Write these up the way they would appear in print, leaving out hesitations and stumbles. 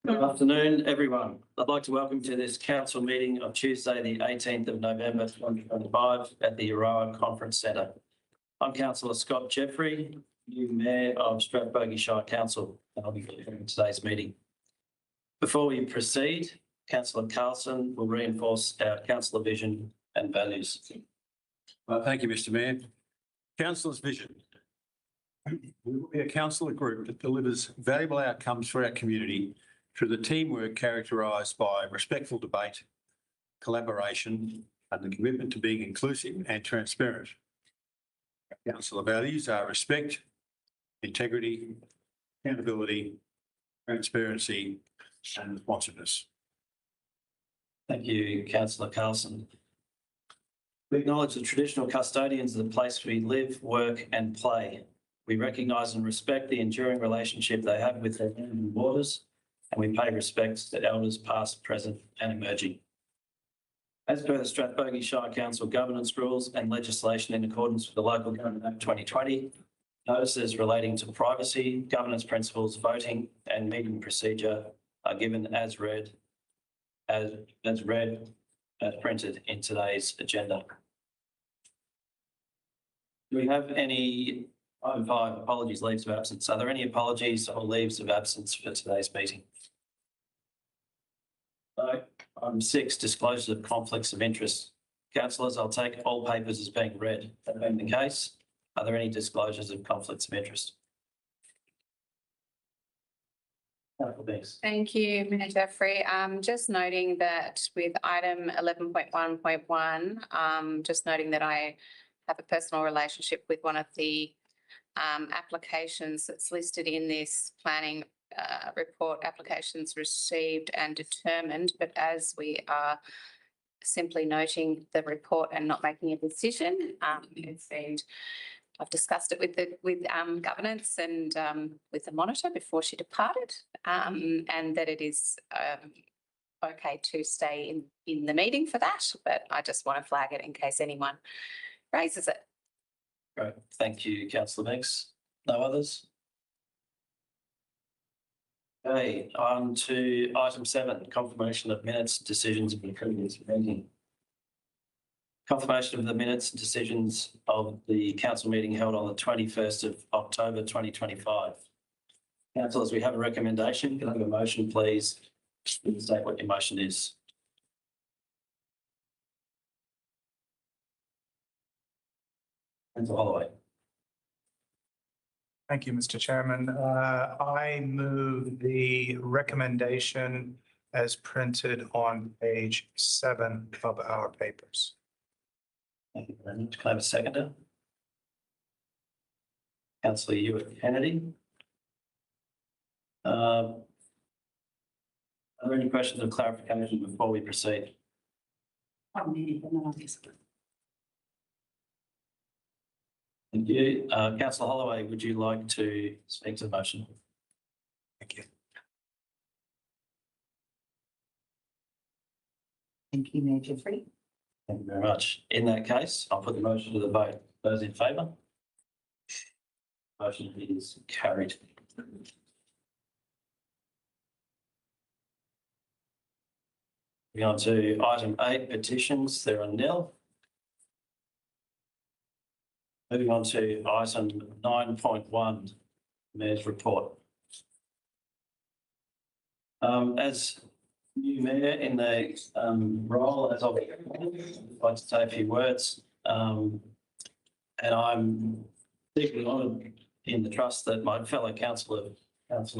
Good afternoon, everyone. I'd like to welcome to this council meeting of Tuesday, the 18th of November 2025 at the Euroa Conference Centre. I'm Councillor Scott Jeffrey, new Mayor of Strathbogie Shire Council, and I'll be chairing today's meeting. Before we proceed, Councillor Carlson will reinforce our councillor vision and values. Thank you, Mr. Mayor. Councillor's vision. We will be a councillor group that delivers valuable outcomes for our community through the teamwork characterised by respectful debate, collaboration, and the commitment to being inclusive and transparent. Our councillor values are respect, integrity, accountability, transparency, and responsiveness. Thank you, Councillor Carlson. We acknowledge the traditional custodians of the place we live, work and play. We recognise and respect the enduring relationship they have with their land and waters, and we pay respects to elders past, present and emerging. As per the Strathbogie Shire Council governance rules and legislation in accordance with the Local Government Act 2020, notices relating to privacy, governance principles, voting and meeting procedure are given as printed in today's agenda. Do we have any item 5, apologies, leaves of absence? Are there any apologies or leaves of absence for today's meeting? No. Item 6, disclosure of conflicts of interest. Councillors, I'll take all papers as being read. That being the case, are there any disclosures of conflicts of interest? Thank you, Mayor Jeffrey. Just noting that with item 11.1.1, just noting that I have a personal relationship with one of the applications that's listed in this planning report, applications received and determined, but as we are simply noting the report and not making a decision, I've discussed it with governance and with the monitor before she departed, and that it is okay to stay in the meeting for that, but I just want to flag it in case anyone raises it. Great. Thank you, Councillor Meeks. No others? Okay, on to item 7, confirmation of minutes, decisions of the previous meeting. Confirmation of the minutes and decisions of the council meeting held on the 21st of October 2025. Councillors, we have a recommendation. Can I have a motion, please? State what your motion is. Councillor Holloway. Thank you, Mr. Chairman. I move the recommendation as printed on page 7 of our papers. Thank you very much. Can I have a seconder? Councillor Hewitt Kennedy. Are there any questions of clarification before we proceed? Thank you. Councillor Holloway, would you like to speak to the motion? Thank you. Thank you, Mayor Jeffrey. Thank you very much. In that case, I'll put the motion to the vote. Those in favour? Motion is carried. Moving on to item 8, petitions. There are nil. Moving on to item 9.1, Mayor's report. As new Mayor in the role as I'd like to say a few words, and I'm deeply honoured in the trust that my fellow councillors have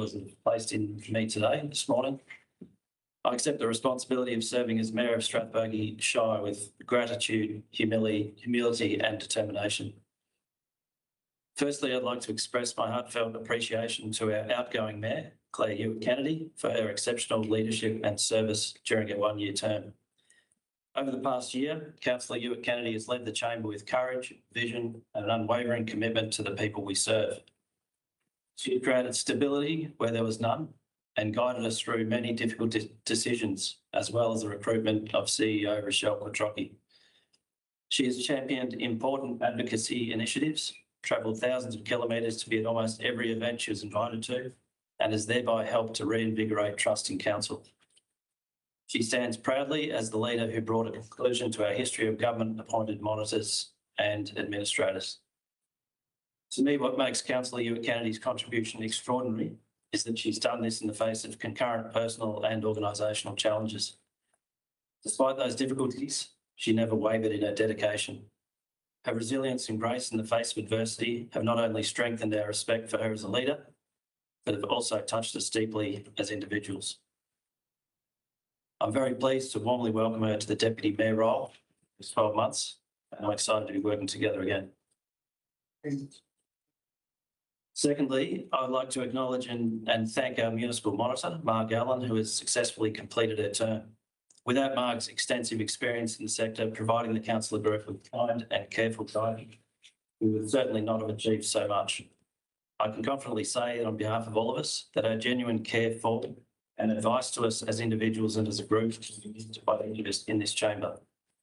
placed in me today, this morning. I accept the responsibility of serving as Mayor of Strathbogie Shire with gratitude, humility and determination. Firstly, I'd like to express my heartfelt appreciation to our outgoing Mayor, Claire Hewitt Kennedy, for her exceptional leadership and service during her 1-year term. Over the past year, Councillor Hewitt Kennedy has led the Chamber with courage, vision and an unwavering commitment to the people we serve. She created stability where there was none and guided us through many difficult decisions, as well as the recruitment of CEO Rochelle Quattrocchi. She has championed important advocacy initiatives, travelled thousands of kilometres to be at almost every event she was invited to, and has thereby helped to reinvigorate trust in council. She stands proudly as the leader who brought a conclusion to our history of government-appointed monitors and administrators. To me, what makes Councillor Hewitt Kennedy's contribution extraordinary is that she's done this in the face of concurrent personal and organisational challenges. Despite those difficulties, she never wavered in her dedication. Her resilience and grace in the face of adversity have not only strengthened our respect for her as a leader, but have also touched us deeply as individuals. I'm very pleased to warmly welcome her to the Deputy Mayor role for 12 months, and I'm excited to be working together again. Secondly, I would like to acknowledge and thank our Municipal Monitor, Marg Allen, who has successfully completed her term. Without Marg's extensive experience in the sector, providing the councillor group with kind and careful guidance, we would certainly not have achieved so much. I can confidently say on behalf of all of us that our genuine care for and advice to us as individuals and as a group is used by the interest in this chamber.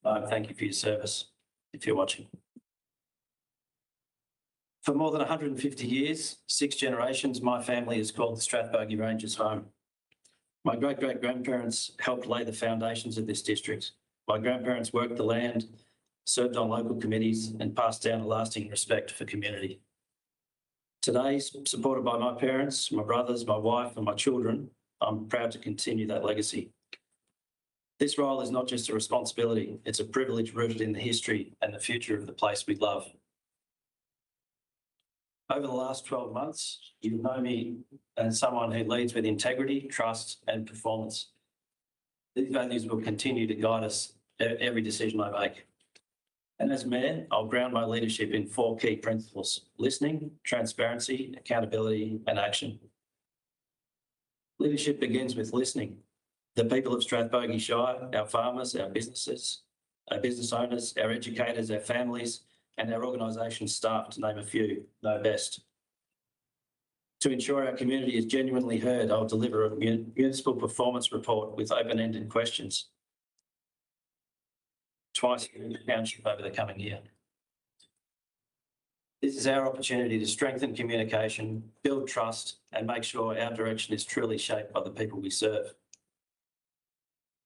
Marg, thank you for your service, if you're watching. For more than 150 years, 6 generations, my family has called the Strathbogie Ranges home. My great-great-grandparents helped lay the foundations of this district. My grandparents worked the land, served on local committees and passed down a lasting respect for community. Today, supported by my parents, my brothers, my wife and my children, I'm proud to continue that legacy. This role is not just a responsibility, it's a privilege rooted in the history and the future of the place we love. Over the last 12 months, you know me as someone who leads with integrity, trust and performance. These values will continue to guide us at every decision I make. And as Mayor, I'll ground my leadership in 4 key principles: listening, transparency, accountability and action. Leadership begins with listening. The people of Strathbogie Shire, our farmers, our businesses, our business owners, our educators, our families, and our organisation staff, to name a few, know best. To ensure our community is genuinely heard, I'll deliver a municipal performance report with open-ended questions twice in the township over the coming year. This is our opportunity to strengthen communication, build trust, and make sure our direction is truly shaped by the people we serve.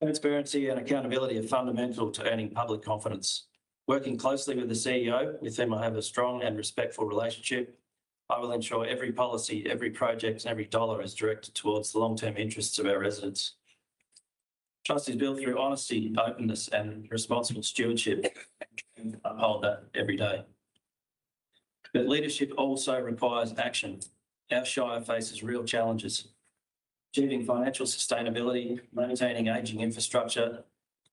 Transparency and accountability are fundamental to earning public confidence. Working closely with the CEO, with whom I have a strong and respectful relationship, I will ensure every policy, every project and every dollar is directed towards the long-term interests of our residents. Trust is built through honesty, openness and responsible stewardship. I uphold that every day. But leadership also requires action. Our Shire faces real challenges. Achieving financial sustainability, maintaining ageing infrastructure,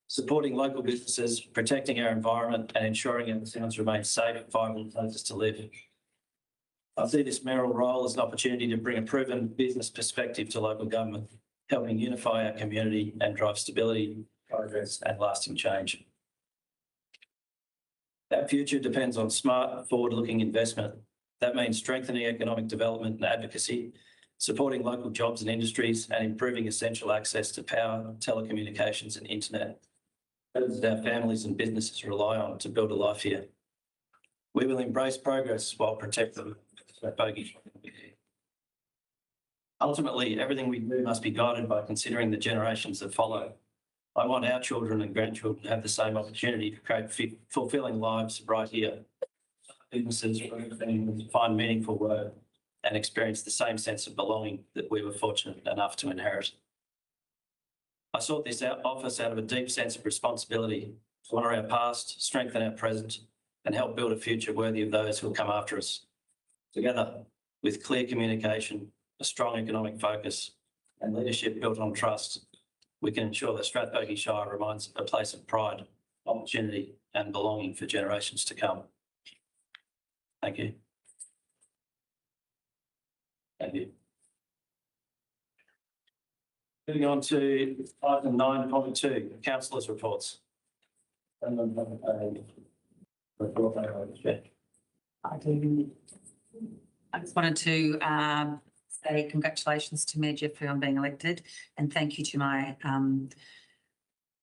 supporting local businesses, protecting our environment and ensuring our towns remain safe, vibrant places to live. I see this mayoral role as an opportunity to bring a proven business perspective to local government, helping unify our community and drive stability, progress and lasting change. That future depends on smart, forward-looking investment. That means strengthening economic development and advocacy, supporting local jobs and industries and improving essential access to power, telecommunications and internet that our families and businesses rely on to build a life here. We will embrace progress while protecting Strathbogie. Ultimately, everything we do must be guided by considering the generations that follow. I want our children and grandchildren to have the same opportunity to create fulfilling lives right here. Businesses find meaningful work and experience the same sense of belonging that we were fortunate enough to inherit. I sought this office out of a deep sense of responsibility to honour our past, strengthen our present, and help build a future worthy of those who will come after us. Together, with clear communication, a strong economic focus, and leadership built on trust, we can ensure that Strathbogie Shire remains a place of pride, opportunity, and belonging for generations to come. Thank you. Thank you. Moving on to item 9.2, councillors' reports. I do. I just wanted to say congratulations to Mayor Jeffrey on being elected, and thank you to my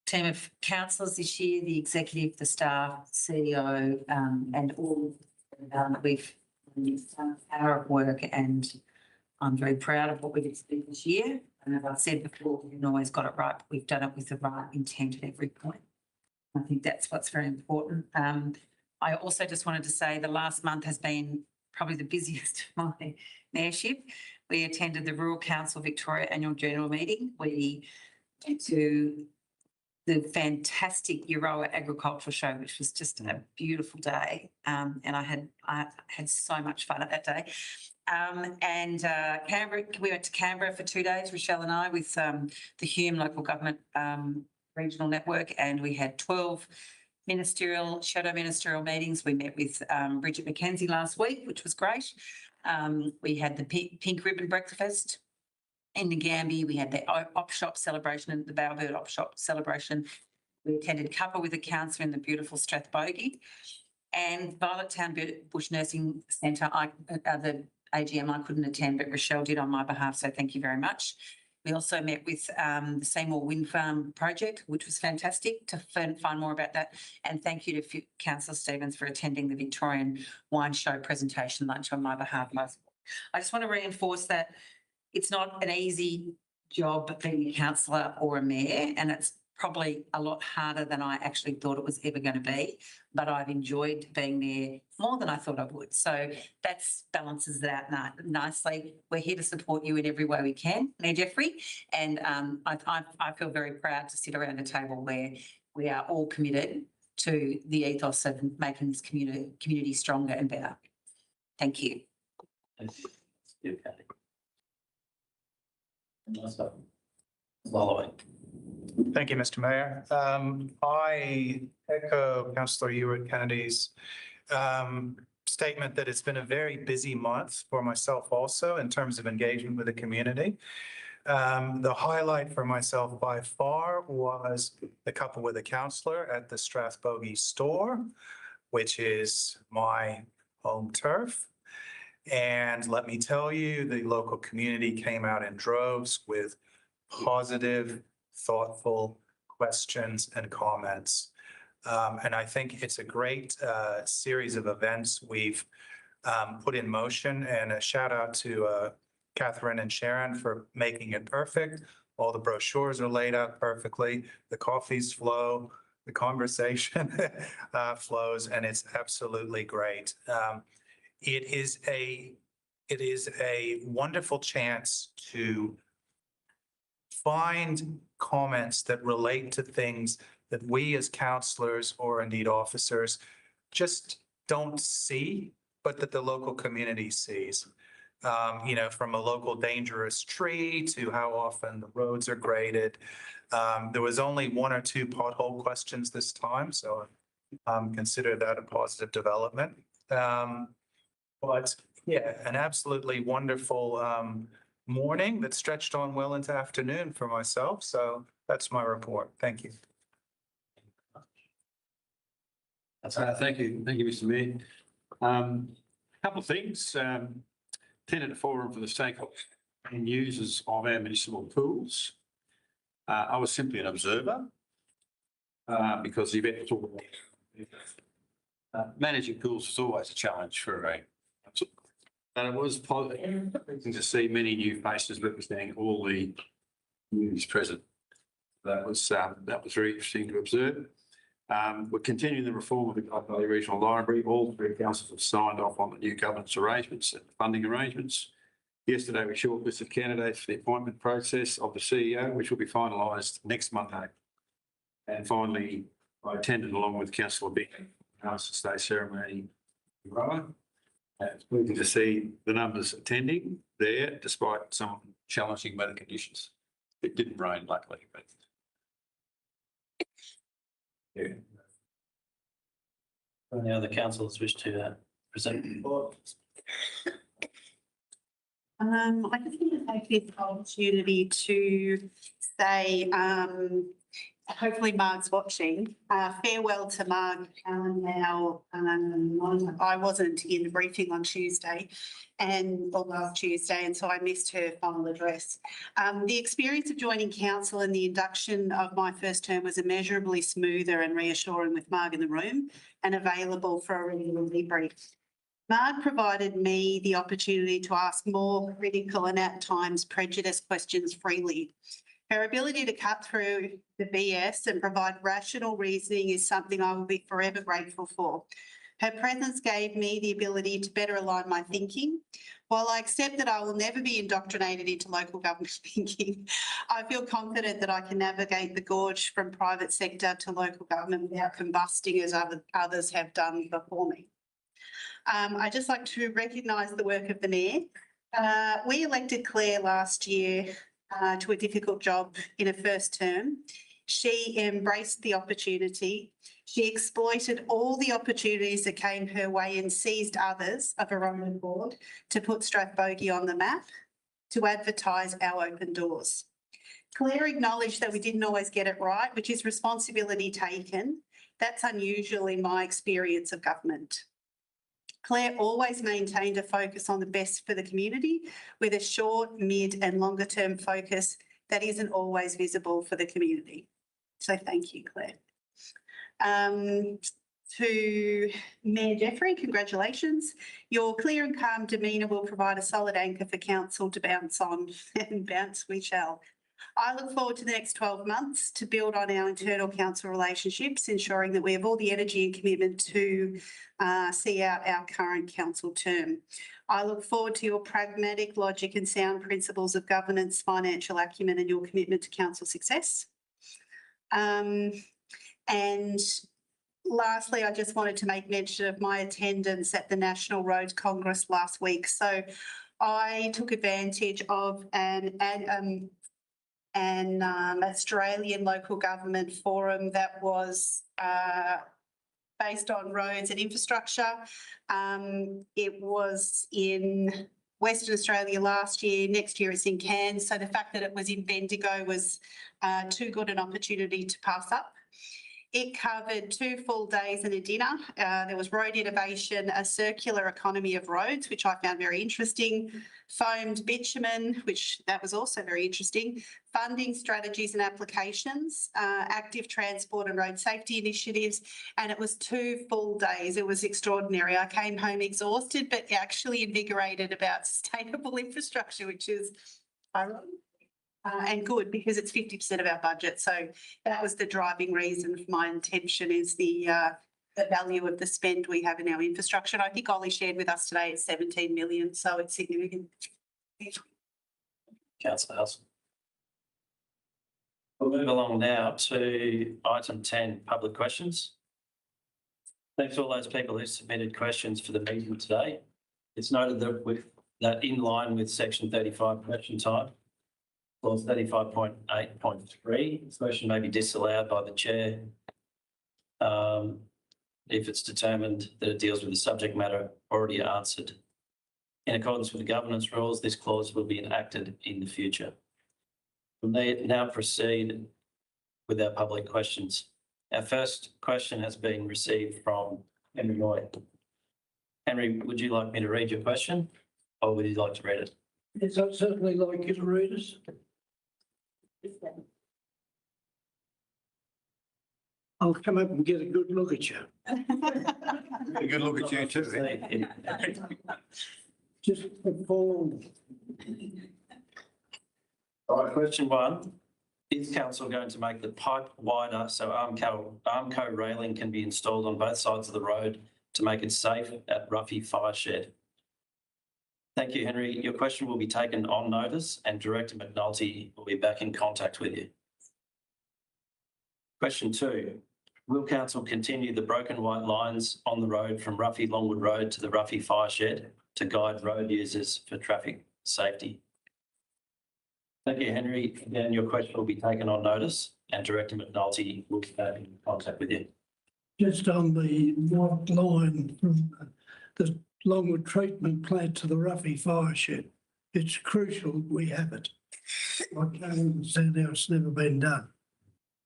team of councillors this year, the executive, the staff, CEO, and all we've done our work and I'm very proud of what we've achieved this year. And as I've said before, we haven't always got it right, but we've done it with the right intent at every point. I think that's what's very important. I also just wanted to say the last month has been probably the busiest of my mayorship. We attended the Rural Council Victoria Annual General Meeting. We went to the fantastic Euroa Agricultural Show, which was just a beautiful day. And I had so much fun at that day. Canberra, we went to Canberra for 2 days, Rochelle and I, with the Hume Local Government Regional Network, and we had 12 shadow ministerial meetings. We met with Bridget McKenzie last week, which was great. We had the pink ribbon breakfast in Nagambie. We had the op shop celebration and the Bowerbird op shop celebration. We attended Cuppa with a councillor in the beautiful Strathbogie, and Violet Town Bush Nursing Centre. The AGM I couldn't attend, but Rochelle did on my behalf, so thank you very much. We also met with the Seymour Wind Farm project, which was fantastic to find more about that. And thank you to Councillor Stevens for attending the Victorian Wine Show presentation lunch on my behalf. I just want to reinforce that it's not an easy job being a councillor or a mayor, and it's probably a lot harder than I actually thought it was ever going to be, but I've enjoyed being there more than I thought I would. So that balances it out nicely. We're here to support you in every way we can, Mayor Jeffrey, and I feel very proud to sit around a table where we are all committed to the ethos of making this community stronger and better. Thank you. Thank you, Kathy. Nice one. Following. Thank you, Mr. Mayor. I echo Councillor Ewart-Kennedy's statement that it's been a very busy month for myself also in terms of engagement with the community. The highlight for myself by far was the Cuppa with a councillor at the Strathbogie store, which is my home turf. And let me tell you, the local community came out in droves with positive, thoughtful questions and comments. And I think it's a great series of events we've put in motion, and a shout out to Catherine and Sharon for making it perfect. All the brochures are laid out perfectly. The coffees flow, the conversation flows, and it's absolutely great. It is a wonderful chance to find comments that relate to things that we as councillors or indeed officers just don't see, but that the local community sees. You know, from a local dangerous tree to how often the roads are graded. There was only 1 or 2 pothole questions this time, so consider that a positive development. But yeah, an absolutely wonderful morning that stretched on well into afternoon for myself. So that's my report. Thank you. Thank you, Mr. Mayor. A couple of things. Attended a forum for the stakeholders and users of our municipal pools. I was simply an observer because the event was all about managing pools is always a challenge for a. And it was positive to see many new faces representing all the communities present. That was very interesting to observe. We're continuing the reform of the Gulf Valley Regional Library. All 3 councils have signed off on the new governance arrangements and funding arrangements. Yesterday, we shortlisted candidates for the appointment process of the CEO, which will be finalised next Monday. And finally, I attended along with Councillor Beck, Master's Day ceremony in Roa. It's pleasing to see the numbers attending there, despite some challenging weather conditions. It didn't rain, luckily, but yeah. Any other councillors wish to present? I just want to take this opportunity to say, hopefully Marg's watching, farewell to Marg now. I wasn't in the briefing on Tuesday or last Tuesday, and so I missed her final address. The experience of joining council and the induction of my first term was immeasurably smoother and reassuring with Marg in the room and available for a regular debrief. Marg provided me the opportunity to ask more critical and at times prejudiced questions freely. Her ability to cut through the BS and provide rational reasoning is something I will be forever grateful for. Her presence gave me the ability to better align my thinking. While I accept that I will never be indoctrinated into local government thinking, I feel confident that I can navigate the gorge from private sector to local government without combusting as others have done before me. I'd just like to recognise the work of the Mayor. We elected Claire last year to a difficult job in her first term. She embraced the opportunity. She exploited all the opportunities that came her way and seized others of her own accord to put Strathbogie on the map, to advertise our open doors. Claire acknowledged that we didn't always get it right, which is responsibility taken. That's unusual in my experience of government. Claire always maintained a focus on the best for the community with a short, mid and longer term focus that isn't always visible for the community. So thank you, Claire. To Mayor Jeffrey, congratulations. Your clear and calm demeanour will provide a solid anchor for council to bounce on, and bounce we shall. I look forward to the next 12 months to build on our internal council relationships, ensuring that we have all the energy and commitment to see out our current council term. I look forward to your pragmatic logic and sound principles of governance, financial acumen and your commitment to council success. And lastly, I just wanted to make mention of my attendance at the National Roads Congress last week. So I took advantage of an Australian local government forum that was based on roads and infrastructure. It was in Western Australia last year. Next year it's in Cairns. So the fact that it was in Bendigo was too good an opportunity to pass up. It covered 2 full days and a dinner. There was road innovation, a circular economy of roads, which I found very interesting, foamed bitumen, which that was also very interesting, funding strategies and applications, active transport and road safety initiatives, and it was 2 full days. It was extraordinary. I came home exhausted, but actually invigorated about sustainable infrastructure, which is ironic. And good because it's 50% of our budget. So that was the driving reason for my intention is the value of the spend we have in our infrastructure. And I think Ollie shared with us today it's 17 million, so it's significant. Councillor Hudson. We'll move along now to item 10, public questions. Thanks to all those people who submitted questions for the meeting today. It's noted that in line with section 35 question time, clause 35.8.3, this question may be disallowed by the chair if it's determined that it deals with the subject matter already answered. In accordance with the governance rules, this clause will be enacted in the future. We'll now proceed with our public questions. Our first question has been received from Henry Moy. Henry, would you like me to read your question or would you like to read it? Yes, I'd certainly like you to read it. I'll come up and get a good look at you. A good look at you too. Just before. All right, question 1. Is council going to make the pipe wider so Armco railing can be installed on both sides of the road to make it safe at Ruffy Fire Shed? Thank you, Henry. Your question will be taken on notice and Director McNulty will be back in contact with you. Question 2. Will council continue the broken white lines on the road from Ruffy Longwood Road to the Ruffy Fire Shed to guide road users for traffic safety? Thank you, Henry. Again, your question will be taken on notice and Director McNulty will be back in contact with you. Just on the white line from the Longwood treatment plant to the Ruffy Fire Shed, it's crucial we have it. I can't understand how it's never been done.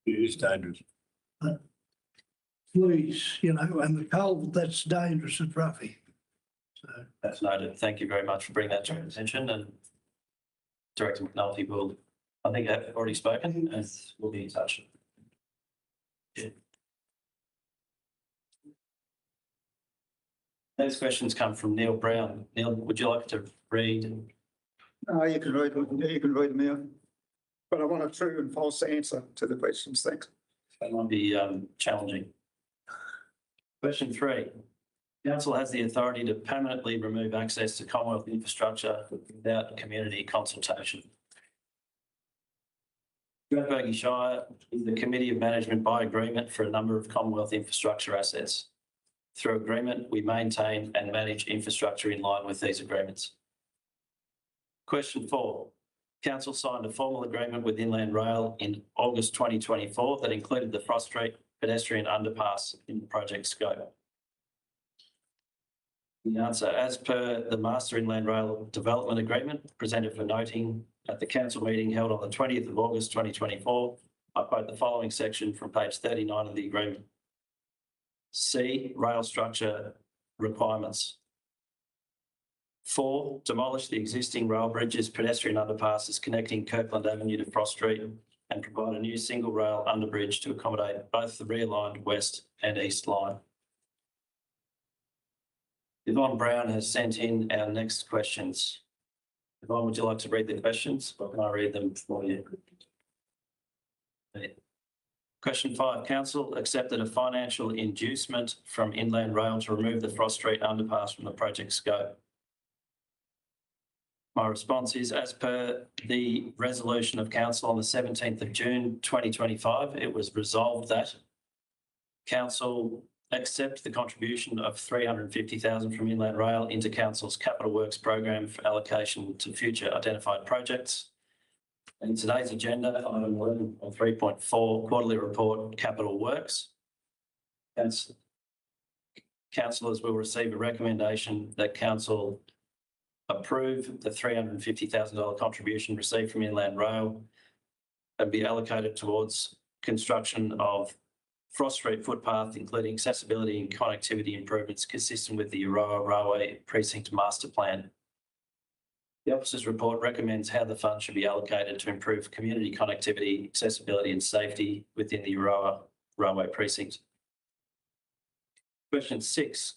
It is dangerous. Please, you know, and the culvert, that's dangerous at Ruffy. So That's noted. Thank you very much for bringing that to our attention and Director McNulty will, I think I've already spoken and we'll be in touch. Yeah. Next questions come from Neil Brown. Neil, would you like to read? You can read them, yeah, you can read them out. But I want a true and false answer to the questions, thanks. That might be challenging. Question 3. Council has the authority to permanently remove access to Commonwealth infrastructure without community consultation. Strathbogie Shire is the Committee of Management by agreement for a number of Commonwealth infrastructure assets. Through agreement, we maintain and manage infrastructure in line with these agreements. Question 4. Council signed a formal agreement with Inland Rail in August 2024 that included the Frost Street pedestrian underpass in the project scope. The answer, as per the Master Inland Rail Development Agreement presented for noting at the council meeting held on the 20th of August 2024, I quote the following section from page 39 of the agreement. C, rail structure requirements. 4, demolish the existing rail bridges, pedestrian underpasses connecting Kirkland Avenue to Frost Street and provide a new single rail underbridge to accommodate both the realigned west and east line. Yvonne Brown has sent in our next questions. Yvonne, would you like to read the questions or can I read them for you? Question 5, Council accepted a financial inducement from Inland Rail to remove the Frost Street underpass from the project scope. My response is, as per the resolution of Council on the 17th of June 2025, it was resolved that Council accept the contribution of $350,000 from Inland Rail into Council's Capital Works program for allocation to future identified projects. In today's agenda, item 11 on 3.4, quarterly report, Capital Works. Councillors will receive a recommendation that Council approve the $350,000 contribution received from Inland Rail and be allocated towards construction of Frost Street footpath, including accessibility and connectivity improvements consistent with the Euroa Railway Precinct Master Plan. The officer's report recommends how the funds should be allocated to improve community connectivity, accessibility and safety within the Euroa Railway Precinct. Question 6.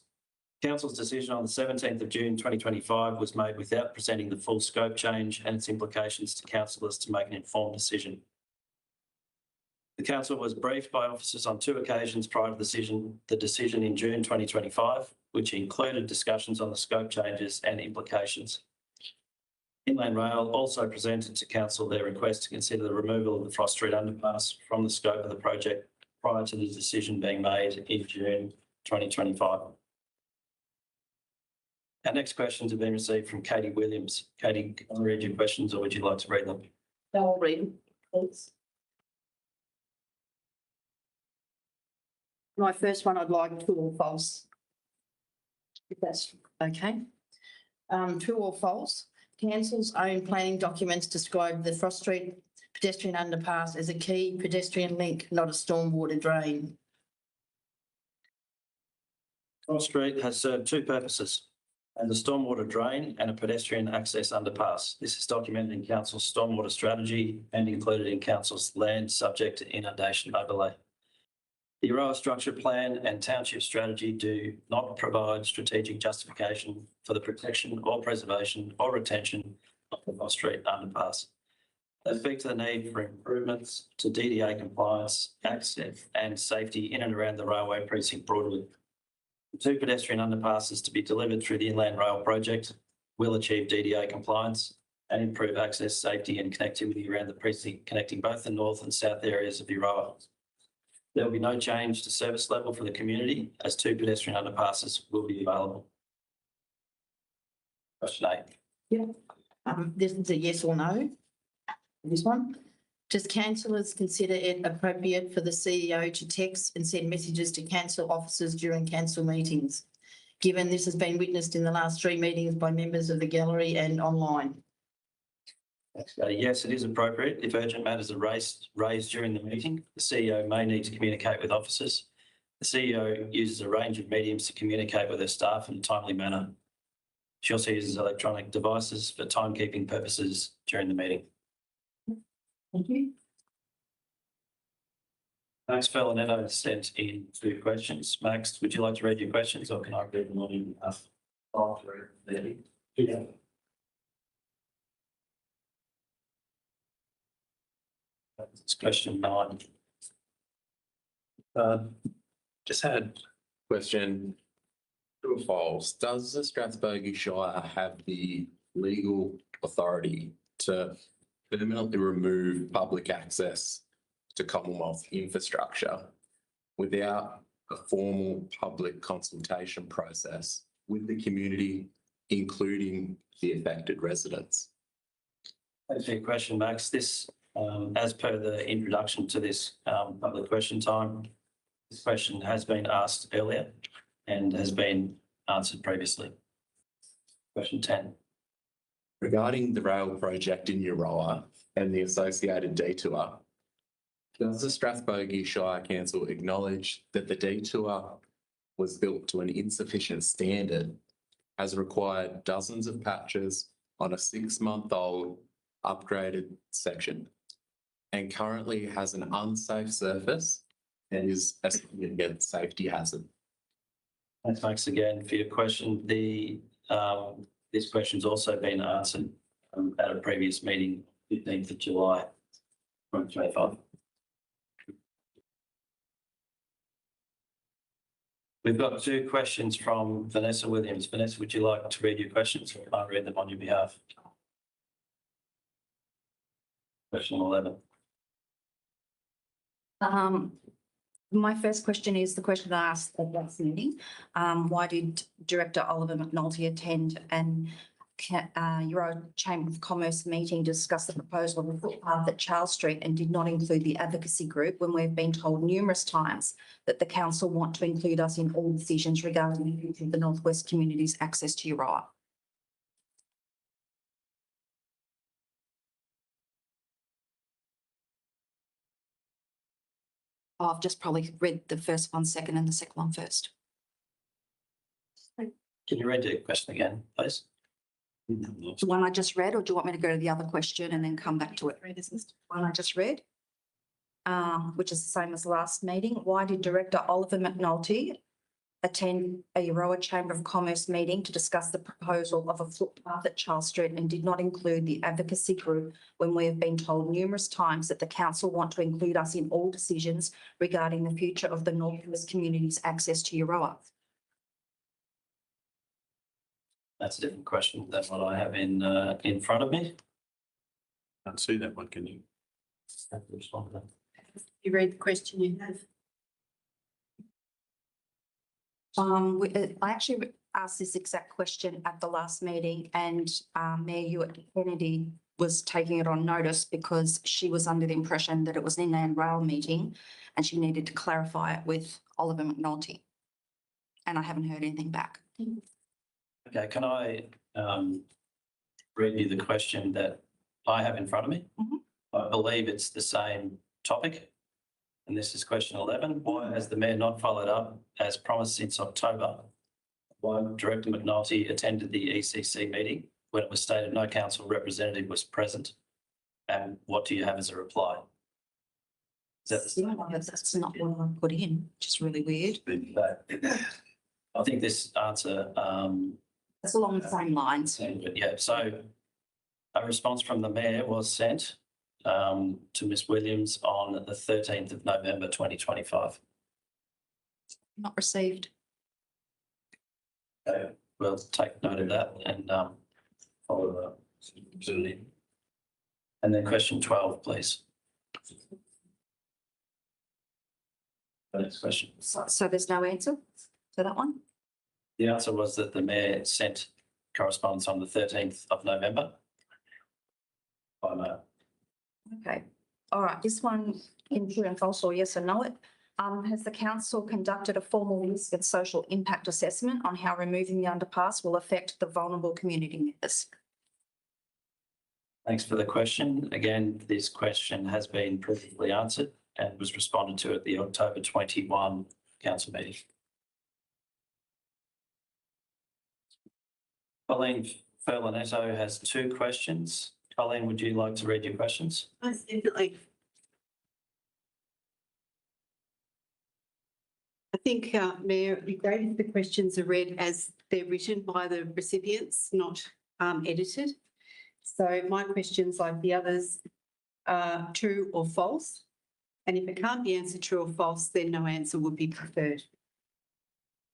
Council's decision on the 17th of June 2025 was made without presenting the full scope change and its implications to councillors to make an informed decision. The council was briefed by officers on 2 occasions prior to the decision in June 2025, which included discussions on the scope changes and implications. Inland Rail also presented to council their request to consider the removal of the Frost Street underpass from the scope of the project prior to the decision being made in June 2025. Our next questions have been received from Katie Williams. Katie, can I read your questions or would you like to read them? I'll read them, please. My first one, I'd like true or false. If that's okay. True or false? Council's own planning documents describe the Frost Street pedestrian underpass as a key pedestrian link, not a stormwater drain. Frost Street has served 2 purposes, as a stormwater drain and a pedestrian access underpass. This is documented in Council's stormwater strategy and included in Council's land subject to inundation overlay. The Euroa structure plan and township strategy do not provide strategic justification for the protection or preservation or retention of the Frost Street underpass. They speak to the need for improvements to DDA compliance, access and safety in and around the railway precinct broadly. The 2 pedestrian underpasses to be delivered through the Inland Rail project will achieve DDA compliance and improve access, safety and connectivity around the precinct, connecting both the north and south areas of Euroa. There will be no change to service level for the community as 2 pedestrian underpasses will be available. Question 8. Yeah. This is a yes or no. This one. Does councillors consider it appropriate for the CEO to text and send messages to council officers during council meetings, given this has been witnessed in the last 3 meetings by members of the gallery and online? Yes, it is appropriate. If urgent matters are raised during the meeting, the CEO may need to communicate with officers. The CEO uses a range of mediums to communicate with her staff in a timely manner. She also uses electronic devices for timekeeping purposes during the meeting. Thank you. Max Fellinetto sent in 2 questions. Max, would you like to read your questions or can I read them on your behalf? Yeah. It's question 9. Just had a question. True or false? Does the Strathbogie Shire have the legal authority to permanently remove public access to Commonwealth infrastructure without a formal public consultation process with the community, including the affected residents? Thanks for your question, Max. This, as per the introduction to this public question time, this question has been asked earlier and has been answered previously. Question 10. Regarding the rail project in Euroa and the associated detour, does the Strathbogie Shire Council acknowledge that the detour was built to an insufficient standard, has required dozens of patches on a 6-month-old upgraded section, and currently has an unsafe surface and is a significant safety hazard? Thanks, Max, again for your question. This question's also been answered at a previous meeting, 15th of July, 2025. We've got 2 questions from Vanessa Williams. Vanessa, would you like to read your questions or can I read them on your behalf? Question 11. My first question is the question I asked at last meeting. Why did Director Oliver McNulty attend Euro Chamber of Commerce meeting to discuss the proposal of a footpath at Charles Street and did not include the advocacy group when we've been told numerous times that the council want to include us in all decisions regarding the future of the Northwest community's access to Euroa? I've just probably read the first one second and the second one first. Can you read the question again, please? The one I just read, or do you want me to go to the other question and then come back to it? One I just read, which is the same as last meeting. Why did Director Oliver McNulty attend a Euroa Chamber of Commerce meeting to discuss the proposal of a footpath at Charles Street and did not include the advocacy group when we have been told numerous times that the council want to include us in all decisions regarding the future of the Northwest community's access to Euroa? That's a different question than what I have in front of me. Can't see that one, can you? Have to respond to that. You read the question you have. I actually asked this exact question at the last meeting and Mayor Hewitt Kennedy was taking it on notice because she was under the impression that it was an inland rail meeting and she needed to clarify it with Oliver McNulty. And I haven't heard anything back. Okay, can I read you the question that I have in front of me? I believe it's the same topic. And this is question 11. Why has the Mayor not followed up as promised since October? Why Director McNulty attended the ECC meeting when it was stated no council representative was present? And what do you have as a reply? Is that the same? That's not what I put in, which is really weird. I think this answer It's along the same lines. but yeah, so a response from the Mayor was sent to Ms Williams on the 13th of November 2025. Not received. Okay, we'll take note of that and follow up. And then question 12, please. The next question. So there's no answer to that one? The answer was that the Mayor sent correspondence on the 13th of November by mail. Okay, all right, this one in true and false or yes or no it. Has the council conducted a formal risk and social impact assessment on how removing the underpass will affect the vulnerable community members? Thanks for the question. Again, this question has been previously answered and was responded to at the October 21 council meeting. Colleen Ferlanetto has 2 questions. Colleen, would you like to read your questions? Most definitely. think, Mayor, it'd be great if the questions are read as they're written by the recipients, not edited. So my questions, like the others, are true or false. And if it can't be answered true or false, then no answer would be preferred.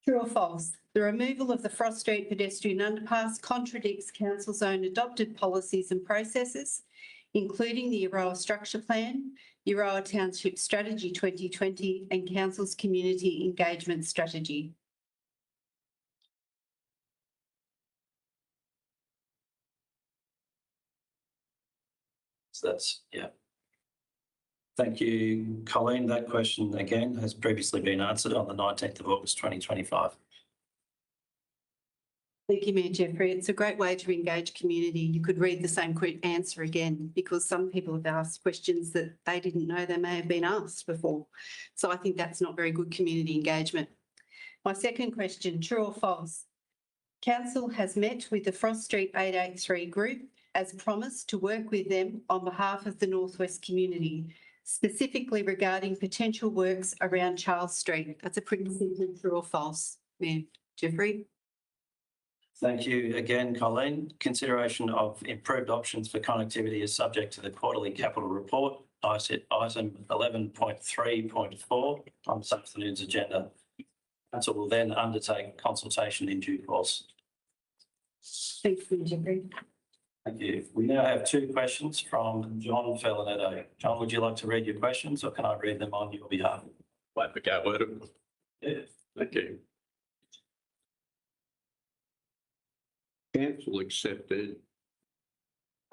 True or false? The removal of the Frost Street pedestrian underpass contradicts council's own adopted policies and processes, including the Euroa Structure Plan, Euroa Township Strategy 2020 and council's community engagement strategy. So that's, yeah. Thank you, Colleen. That question again has previously been answered on the 19th of August 2025. Thank you, Mayor Jeffrey. It's a great way to engage community. You could read the same answer again because some people have asked questions that they didn't know they may have been asked before. So I think that's not very good community engagement. My second question, true or false? Council has met with the Frost Street 883 group as promised to work with them on behalf of the Northwest community, specifically regarding potential works around Charles Street. That's a pretty simple true or false, Mayor Jeffrey. Thank you again, Colleen. Consideration of improved options for connectivity is subject to the quarterly capital report, item 11.3.4 on this afternoon's agenda. Council will then undertake consultation in due course. Thanks, Mayor Jeffrey. Thank you. We now have two questions from John Fellinetto. John, would you like to read your questions or can I read them on your behalf? Wait for go, let him. Yeah. Thank you. Council accepted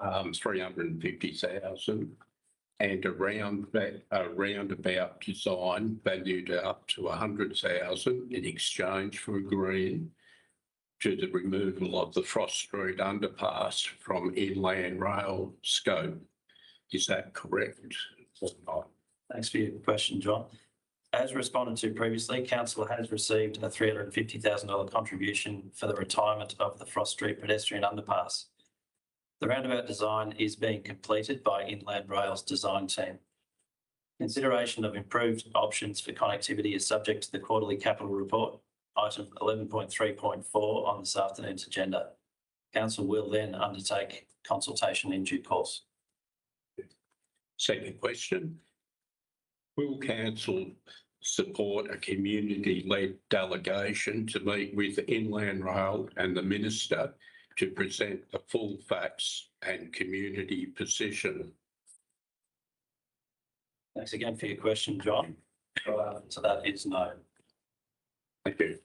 350,000 and a roundabout design valued up to 100,000 in exchange for agreeing to the removal of the Frost Street underpass from inland rail scope. Is that correct or not? Thanks for your question, John. As responded to previously, council has received a $350,000 contribution for the retirement of the Frost Street pedestrian underpass. The roundabout design is being completed by Inland Rail's design team. Consideration of improved options for connectivity is subject to the quarterly capital report, item 11.3.4 on this afternoon's agenda. Council will then undertake consultation in due course. Second question. Will council support a community-led delegation to meet with Inland Rail and the Minister to present the full facts and community position? Thanks again for your question, John. So that is no. Thank you.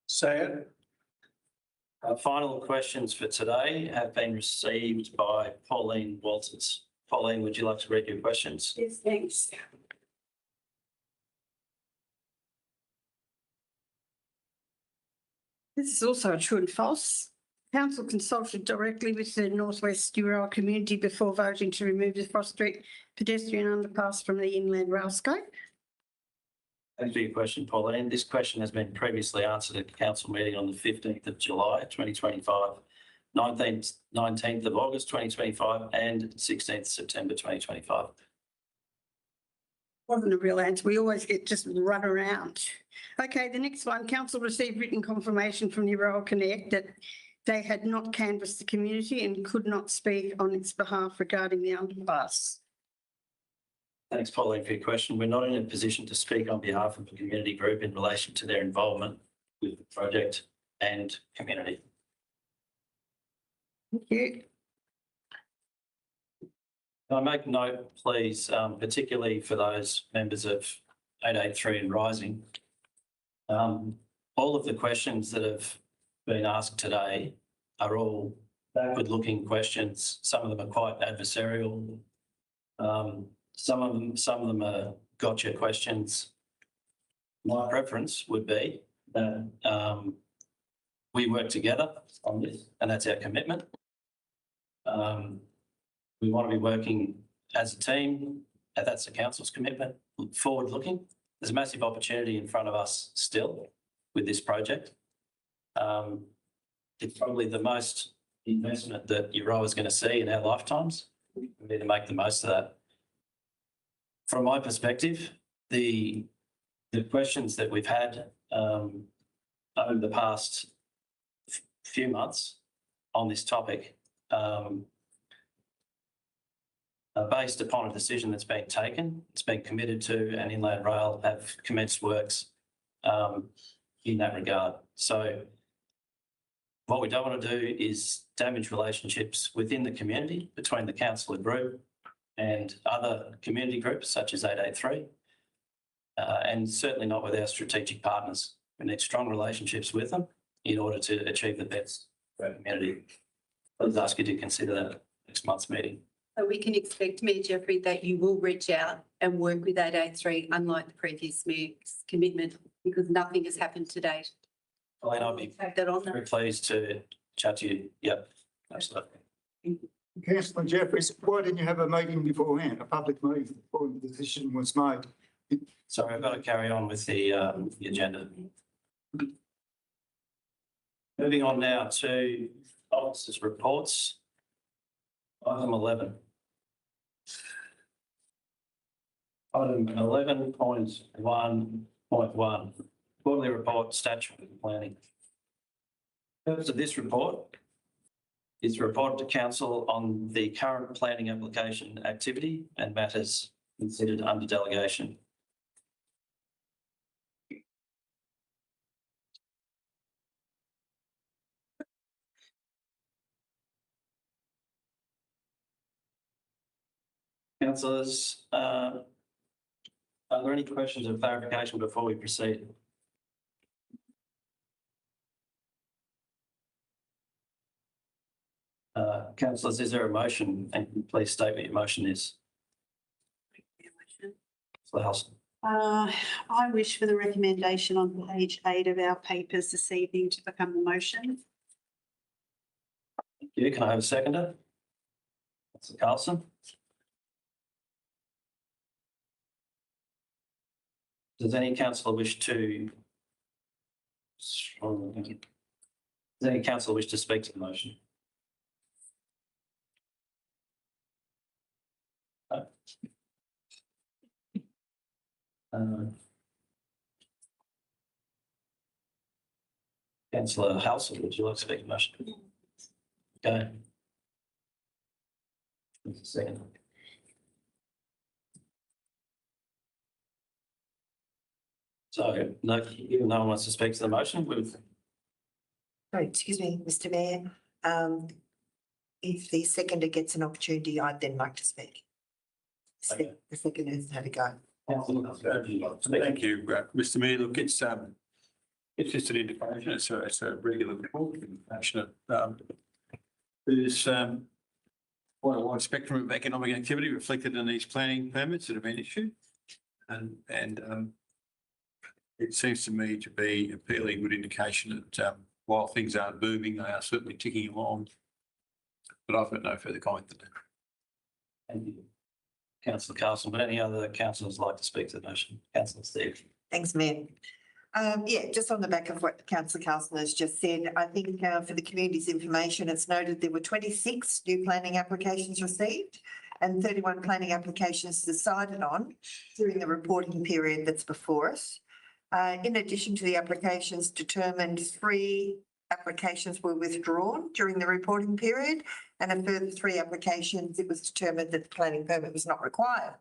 So our final questions for today have been received by Pauline Walters. Pauline, would you like to read your questions? Yes, thanks. This is also a true and false. Council consulted directly with the Northwest Euroa community before voting to remove the Frost Street pedestrian underpass from the inland rail scope. Thanks for your question, Pauline. This question has been previously answered at the council meeting on the 15th of July 2025, 19th of August 2025 and 16th September 2025. Wasn't a real answer. We always get just run around. Okay, the next one. Council received written confirmation from Euroa Connect that they had not canvassed the community and could not speak on its behalf regarding the underpass. Thanks, Pauline, for your question. We're not in a position to speak on behalf of the community group in relation to their involvement with the project and community. Thank you. Can I make note, please, particularly for those members of 883 and Rising, all of the questions that have been asked today are all backward-looking questions. Some of them are quite adversarial. Some of them are gotcha questions. My preference would be that we work together on this, and that's our commitment. We want to be working as a team, and that's the council's commitment, forward-looking. There's a massive opportunity in front of us still with this project. It's probably the most investment that Euroa is going to see in our lifetimes. We need to make the most of that. From my perspective, the the questions that we've had over the past few months on this topic are based upon a decision that's been taken, it's been committed to, and Inland Rail have commenced works in that regard. So what we don't want to do is damage relationships within the community between the councillor group and other community groups such as 883, and certainly not with our strategic partners. We need strong relationships with them in order to achieve the best for our community. Please ask you to consider that at next month's meeting. So we can expect, Mayor Jeffrey, that you will reach out and work with 883, unlike the previous mayor's commitment, because nothing has happened to date. Elaine, I'd be Take that on. very pleased to chat to you. Yep, absolutely. Councillor Jeffries, why didn't you have a meeting beforehand, a public meeting before the decision was made? Sorry, I've got to carry on with the agenda. Moving on now to officers' reports. Item 11. Item 11.1.1, quarterly report, statutory planning. The purpose of this report is to report to council on the current planning application activity and matters considered under delegation. Councillors, are there any questions or clarification before we proceed? Councillors, is there a motion? And please state what your motion is. Councillor Halson. I wish for the recommendation on page 8 of our papers this evening to become the motion. Thank you. Can I have a seconder? Councillor Carlson. Does any councillor wish to? Thank you. Does any councillor wish to speak to the motion? No. Councillor Halson, would you like to speak to the motion? Okay. Just a second. So, no, even no one wants to speak to the motion, we've. Sorry, excuse me, Mr. Mayor. If the seconder gets an opportunity, I'd then like to speak. Okay. The seconder has had a go. Thank you, Mr. Mayor. Look, it's just an indication. It's a regular report. Passionate. There's quite a wide spectrum of economic activity reflected in these planning permits that have been issued, and it seems to me to be a fairly good indication that while things aren't booming, they are certainly ticking along. But I've got no further comment than that. Thank you, Councillor Carlson. But any other councillors like to speak to the motion? Councillor Steve. Thanks, Mayor. Yeah, just on the back of what Councillor Carlson has just said, I think for the community's information, it's noted there were 26 new planning applications received and 31 planning applications decided on during the reporting period that's before us. In addition to the applications determined, 3 applications were withdrawn during the reporting period, and a further 3 applications, it was determined that the planning permit was not required.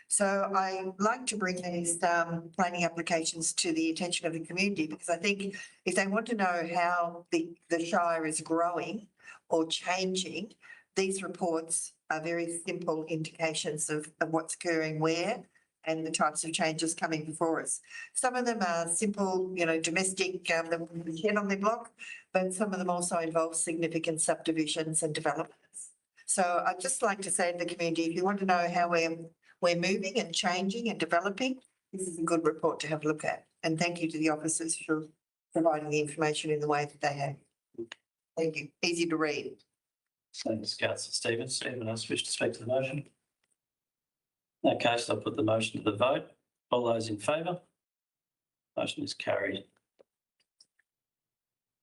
So I like to bring these planning applications to the attention of the community, because I think if they want to know how the Shire is growing or changing, these reports are very simple indications of what's occurring where and the types of changes coming before us. Some of them are simple, domestic, the shed on their block, but some of them also involve significant subdivisions and developments. So I'd just like to say to the community, if you want to know how we're moving and changing and developing, this is a good report to have a look at. And thank you to the officers for providing the information in the way that they have. Thank you. Easy to read. Thanks, Councillor Stevens. Anyone else wish to speak to the motion? In that case, I'll put the motion to the vote. All those in favour? Motion is carried.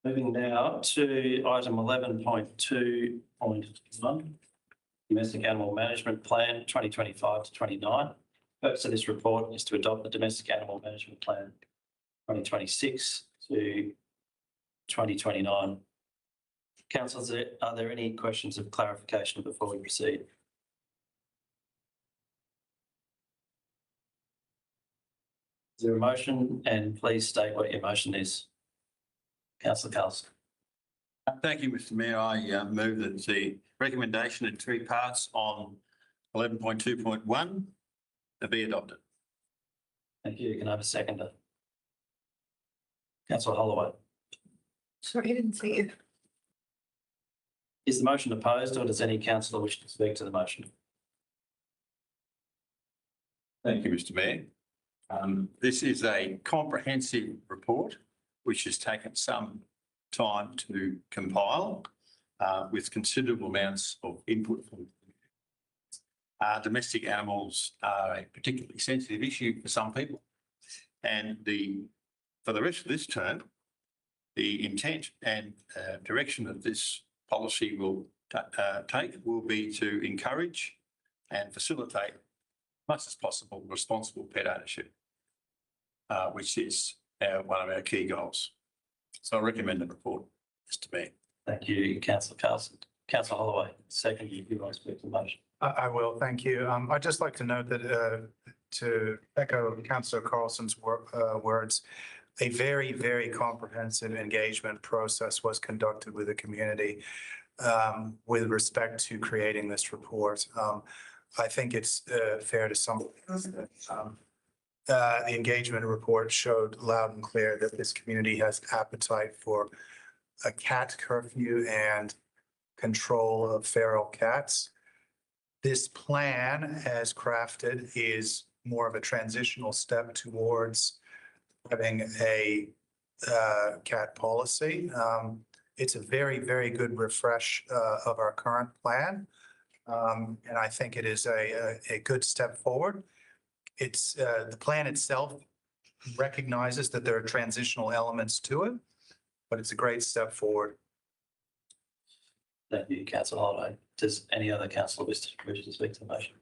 Moving now to item 11.2.1, Domestic Animal Management Plan 2025 to 29. Purpose of this report is to adopt the Domestic Animal Management Plan 2026 to 2029. Councillors, are there any questions of clarification before we proceed? Is there a motion? And please state what your motion is. Councillor Carlson. Thank you, Mr Mayor. I move that the recommendation in three parts on 11.2.1 be adopted. Thank you. Can I have a seconder? Councillor Holloway. Sorry, I didn't see you. Is the motion opposed, or does any councillor wish to speak to the motion? Thank you, Mr Mayor. This is a comprehensive report which has taken some time to compile with considerable amounts of input from domestic animals are a particularly sensitive issue for some people. And for the rest of this term, the intent and direction that this policy will take will be to encourage and facilitate as much as possible responsible pet ownership, which is one of our key goals. So I recommend the report, Mr Mayor. Thank you, Councillor Carlson. Councillor Holloway, second, if you want to speak to the motion. I will, thank you. I'd just like to note that to echo Councillor Carlson's words, a very, very comprehensive engagement process was conducted with the community with respect to creating this report. I think it's fair to summarize that the engagement report showed loud and clear that this community has appetite for a cat curfew and control of feral cats. This plan, as crafted, is more of a transitional step towards having a cat policy. It's a very, very good refresh of our current plan. And I think it is a good step forward. It's the plan itself recognizes that there are transitional elements to it, but it's a great step forward. Thank you, Councillor Holloway. Does any other councillor wish to speak to the motion?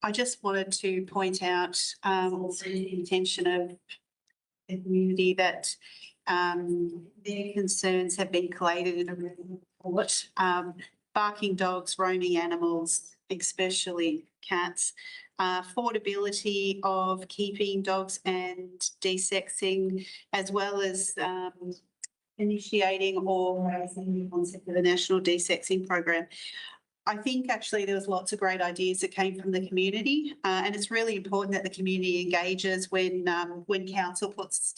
I just wanted to point out also the intention of the community that their concerns have been collated in a written report. Barking dogs, roaming animals, especially cats, affordability of keeping dogs and desexing, as well as initiating or raising the concept of a national desexing program. I think actually there was lots of great ideas that came from the community, and it's really important that the community engages when council puts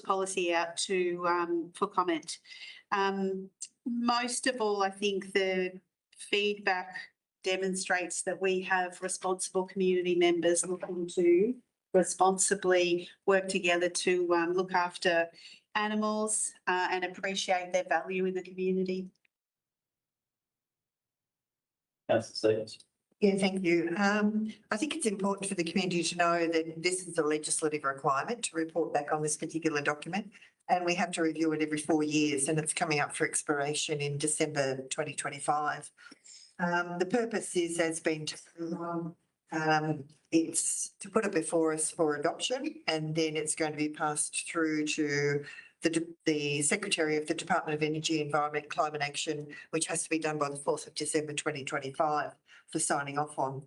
policy out for comment. Most of all, I think the feedback demonstrates that we have responsible community members looking to responsibly work together to look after animals and appreciate their value in the community. Councillor Stevens. Yeah, thank you. I think it's important for the community to know that this is a legislative requirement to report back on this particular document, and we have to review it every 4 years, and it's coming up for expiration in December 2025. The purpose is, has been it's to put it before us for adoption, and then it's going to be passed through to the Secretary of the Department of Energy, Environment, Climate Action, which has to be done by the 4th of December 2025 for signing off on.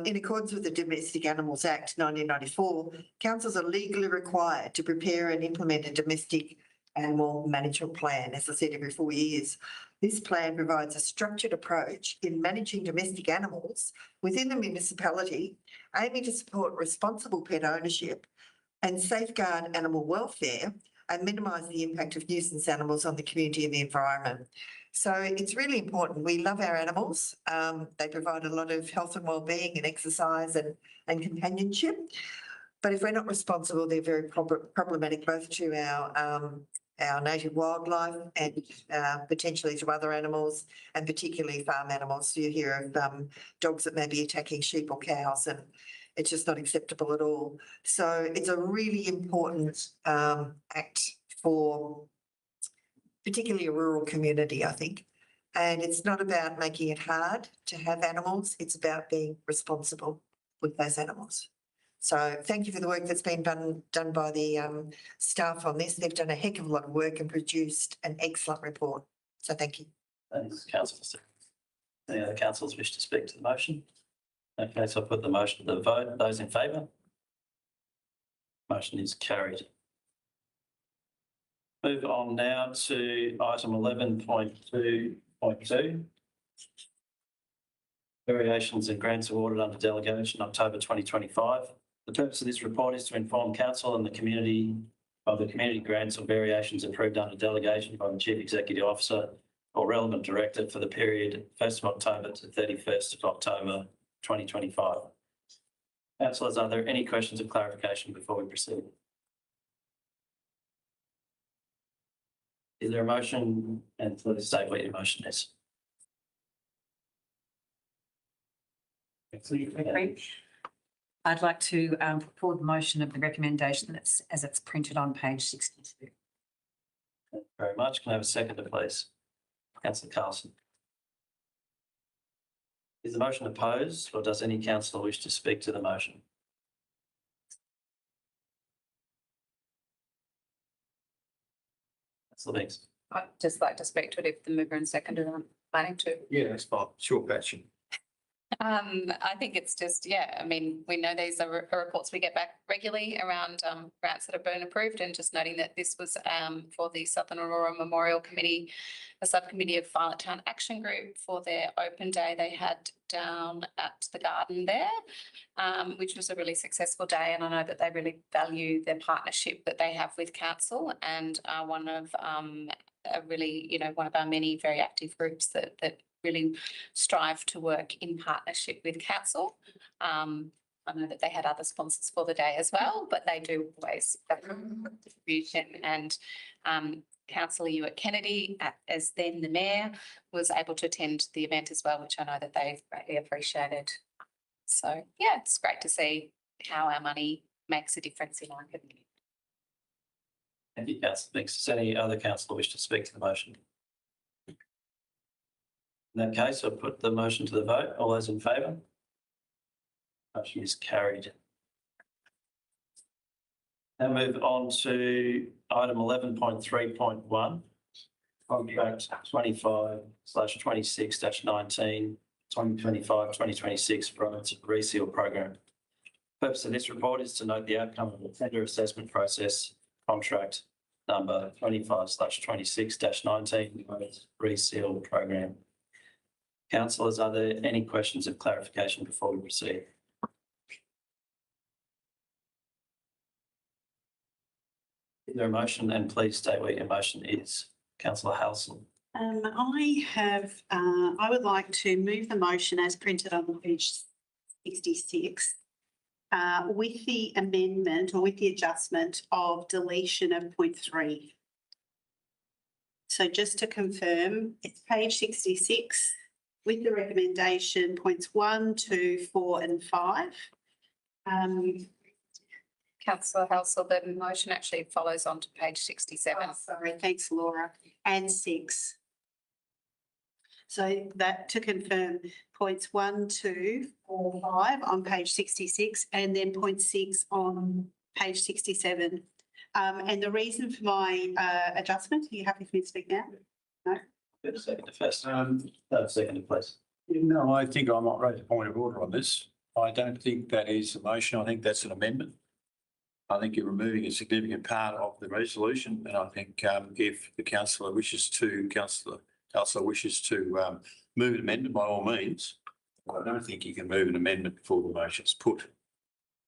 In accordance with the Domestic Animals Act 1994, councils are legally required to prepare and implement a domestic animal management plan, as I said, every 4 years. This plan provides a structured approach in managing domestic animals within the municipality, aiming to support responsible pet ownership and safeguard animal welfare and minimise the impact of nuisance animals on the community and the environment. So it's really important. We love our animals. They provide a lot of health and wellbeing and exercise and companionship. But if we're not responsible, they're very problematic both to our native wildlife and potentially to other animals, and particularly farm animals. So you hear of dogs that may be attacking sheep or cows, and it's just not acceptable at all. So it's a really important act for particularly a rural community, I think. And it's not about making it hard to have animals, it's about being responsible with those animals. So thank you for the work that's been done by the staff on this. They've done a heck of a lot of work and produced an excellent report. So thank you. Thanks, councillor. Any other councillors wish to speak to the motion? Okay, so I'll put the motion to the vote. Those in favour? Motion is carried. Move on now to item 11.2.2. Variations and grants awarded under delegation October 2025. The purpose of this report is to inform council and the community of the community grants or variations approved under delegation by the Chief Executive Officer or relevant director for the period 1st of October to 31st of October 2025. Councillors, are there any questions of clarification before we proceed? Is there a motion? And please state what your motion is. I'd like to put forward the motion of the recommendation that's as it's printed on page 62. Thank you very much. Can I have a seconder, please? Councillor Carlson. Is the motion opposed, or does any councillor wish to speak to the motion? Councillor Binks. I'd just like to speak to it if the mover and seconder are planning to. Yeah, that's fine. Sure, Patchen. I think it's just, yeah, I mean, we know these are reports we get back regularly around grants that have been approved, and just noting that this was for the Southern Aurora Memorial Committee, a subcommittee of Violet Town Action Group for their open day they had down at the garden there, which was a really successful day. And I know that they really value their partnership that they have with council, and are one of a really, one of our many very active groups that really strive to work in partnership with council. I know that they had other sponsors for the day as well, but they do always distribution. And Councillor Ewart Kennedy, as then the mayor, was able to attend the event as well, which I know that they greatly appreciated. So yeah, it's great to see how our money makes a difference in our community. Thank you, councillor Binks. Does any other councillor wish to speak to the motion? In that case, I'll put the motion to the vote. All those in favour? Motion is carried. Now move on to item 11.3.1, contract 25/26-19, 2025-2026 roads reseal program. The purpose of this report is to note the outcome of the tender assessment process, contract number 25/26-19 roads reseal program. Councillors, are there any questions of clarification before we proceed? Is there a motion? And please state what your motion is. Councillor Halson. I would like to move the motion as printed on page 66 with the amendment or with the adjustment of deletion of point 3. So just to confirm, it's page 66 with the recommendation points 1, 2, 4 and 5. Councillor Halsell, the motion actually follows on to page 67. Oh, sorry, thanks, Laura. And 6. So that to confirm points 1, 2, 4, 5 on page 66 and then point 6 on page 67. And the reason for my adjustment, are you happy for me to speak now? No? Get a seconder first. Seconder, please. No, I think I might raise a point of order on this. I don't think that is a motion. I think that's an amendment. I think you're removing a significant part of the resolution, and I think if the councillor wishes to, move an amendment, by all means. I don't think you can move an amendment before the motion's put.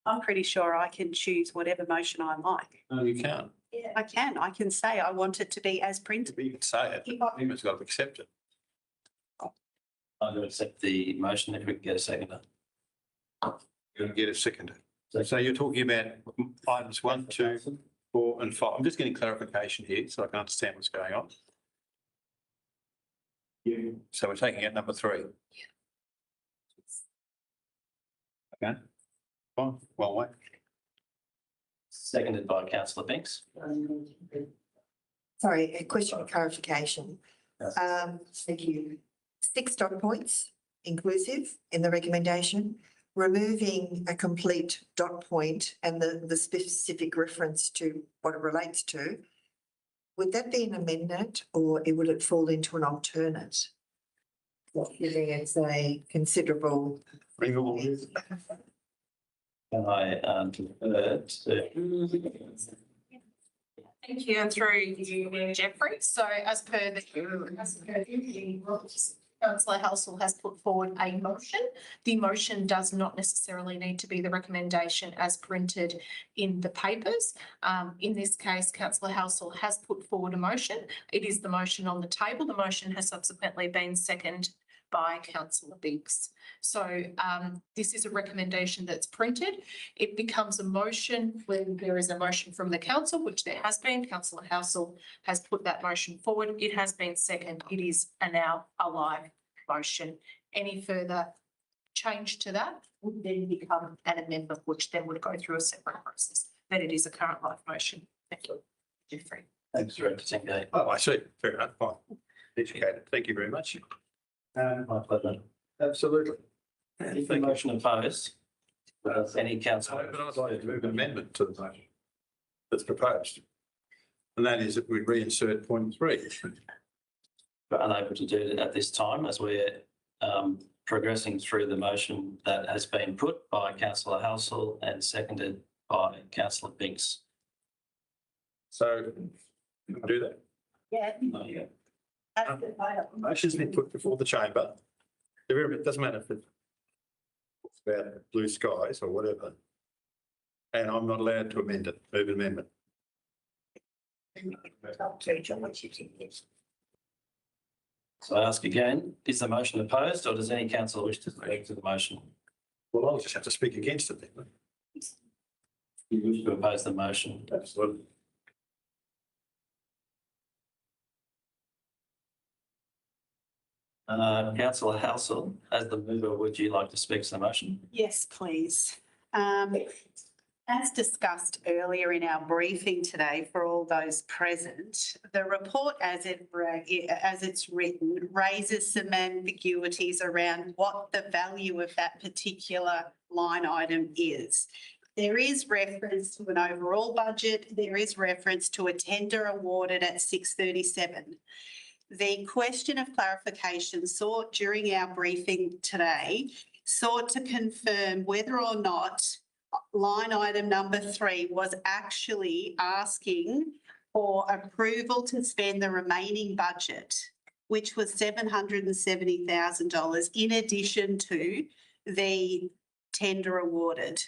I'm pretty sure I can choose whatever motion I like. No, you can't. Yeah, I can. I can say I want it to be as printed. You can say it. You've got to accept it. I'm going to accept the motion if we can get a seconder. You're going to get a seconder. So you're talking about items 1, 2, 4 and 5. I'm just getting clarification here so I can understand what's going on. Yeah. So we're taking out number 3. Okay. Fine. Well, wait. Seconded by councillor Binks. Sorry, a question of clarification. Thank you. 6 dot points inclusive in the recommendation, removing a complete dot point and the specific reference to what it relates to. Would that be an amendment or would it fall into an alternate? Giving it a considerable. Can I defer to? Thank you, and through you, Jeffrey. So as per the rules, Councillor Halsall has put forward a motion. The motion does not necessarily need to be the recommendation as printed in the papers. In this case, Councillor Halsall has put forward a motion. It is the motion on the table. The motion has subsequently been seconded by Councillor Biggs. So this is a recommendation that's printed. It becomes a motion when there is a motion from the council, which there has been. Councillor Halsall has put that motion forward. It has been seconded. It is now a live motion. Any further change to that would then become an amendment, which then would go through a separate process. But it is a current live motion. Thank you, Jeffrey. Thanks, Director Tingate. Oh, I see. Fair enough. Fine. Educated. Thank you very much. My pleasure. Absolutely. If the motion opposed, any councillor? But I'd like to move an amendment to the motion that's proposed. And that is that we reinsert point 3. But unable to do it at this time as we're progressing through the motion that has been put by councillor Halsall and seconded by councillor Binks. So can I do that? Yeah. Oh, yeah. Motion's been put before the chamber. It doesn't matter if it's about blue skies or whatever. And I'm not allowed to amend it, move an amendment. So I ask again, is the motion opposed or does any councillor wish to speak to the motion? Well, I'll just have to speak against it then. You wish to oppose the motion? Absolutely. Councillor Halsall, as the mover, would you like to speak to the motion? Yes, please. As discussed earlier in our briefing today for all those present, the report as it's written raises some ambiguities around what the value of that particular line item is. There is reference to an overall budget. There is reference to a tender awarded at 637. The question of clarification sought during our briefing today sought to confirm whether or not line item number 3 was actually asking for approval to spend the remaining budget, which was $770,000 in addition to the tender awarded.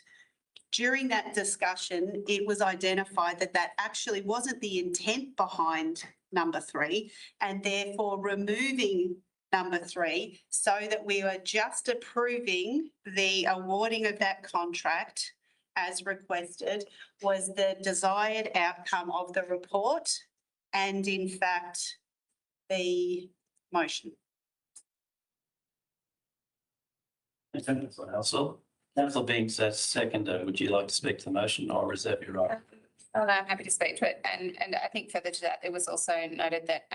During that discussion, it was identified that that actually wasn't the intent behind number 3, and therefore removing number 3 so that we were just approving the awarding of that contract as requested was the desired outcome of the report and in fact the motion. Thank you, Councillor Halsall. Councillor Binks, as seconder, would you like to speak to the motion or reserve your right? Well, I'm happy to speak to it. And I think further to that, it was also noted that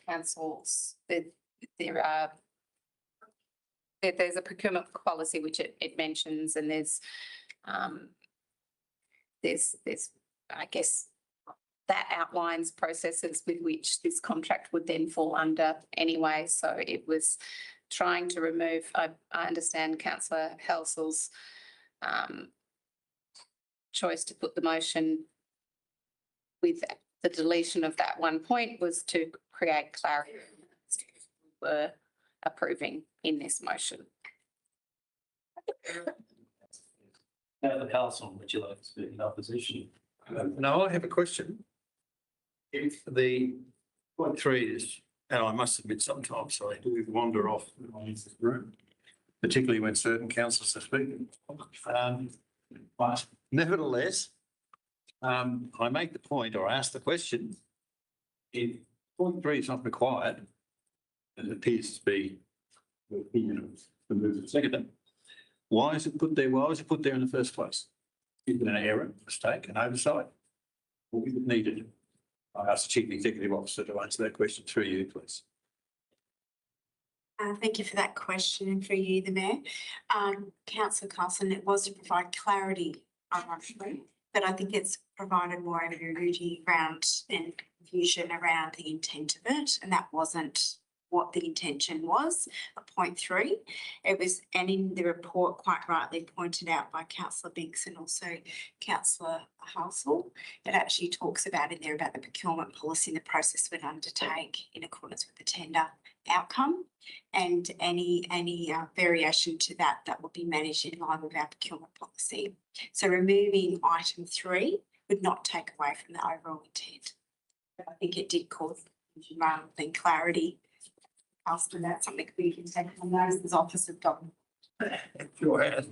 councils, there's a procurement policy which it mentions, and there's I guess that outlines processes with which this contract would then fall under anyway. So it was trying to remove, I understand Councillor Halsall's choice to put the motion with the deletion of that one point was to create clarity we're approving in this motion. Councillor Halsall, would you like to speak in opposition? No, I have a question. If the point 3 is, and I must admit sometimes I do wander off this room, particularly when certain councillors are speaking. But nevertheless, I make the point or ask the question, if point 3 is not required, and it appears to be the opinion of the mover seconder, why is it put there? Why was it put there in the first place? Is it an error, mistake, an oversight? Or is it needed? I ask the Chief Executive Officer to answer that question through you, please. Thank you for that question and for you, the Mayor. Councillor Carlson, it was to provide clarity, ironically, but I think it's provided more ambiguity around and confusion around the intent of it, and that wasn't what the intention was at point 3. It was, and in the report quite rightly pointed out by Councillor Binks and also Councillor Hassel, it actually talks about in there about the procurement policy and the process would undertake in accordance with the tender outcome, and any variation to that would be managed in line with our procurement policy. So removing item 3 would not take away from the overall intent. But I think it did cause confusion rather than clarity. Councillor, that's something we can take on notice as Office of Government. Sure has.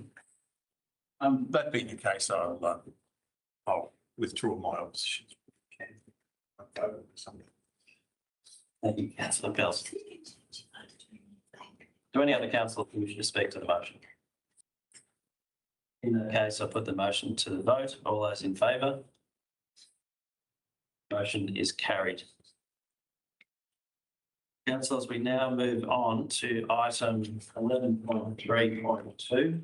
That being the case, I'll withdraw my opposition. Thank you, councillor Bells. Do any other councillors wish to speak to the motion? In that case, I'll put the motion to the vote. All those in favour? Motion is carried. Councillors, we now move on to item 11.3.2.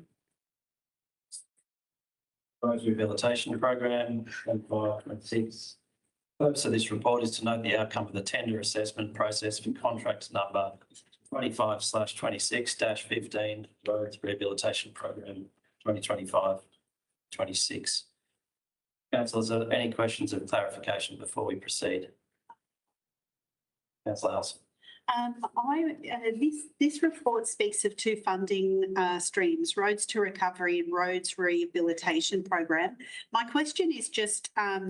Road Rehabilitation Program 2526. The purpose of this report is to note the outcome of the tender assessment process for contract number 25/26-15 Roads Rehabilitation Program 2025-26. Councillors, are there any questions of clarification before we proceed? Councillor House. This report speaks of 2 funding streams, Roads to Recovery and Roads Rehabilitation Program. My question is just, are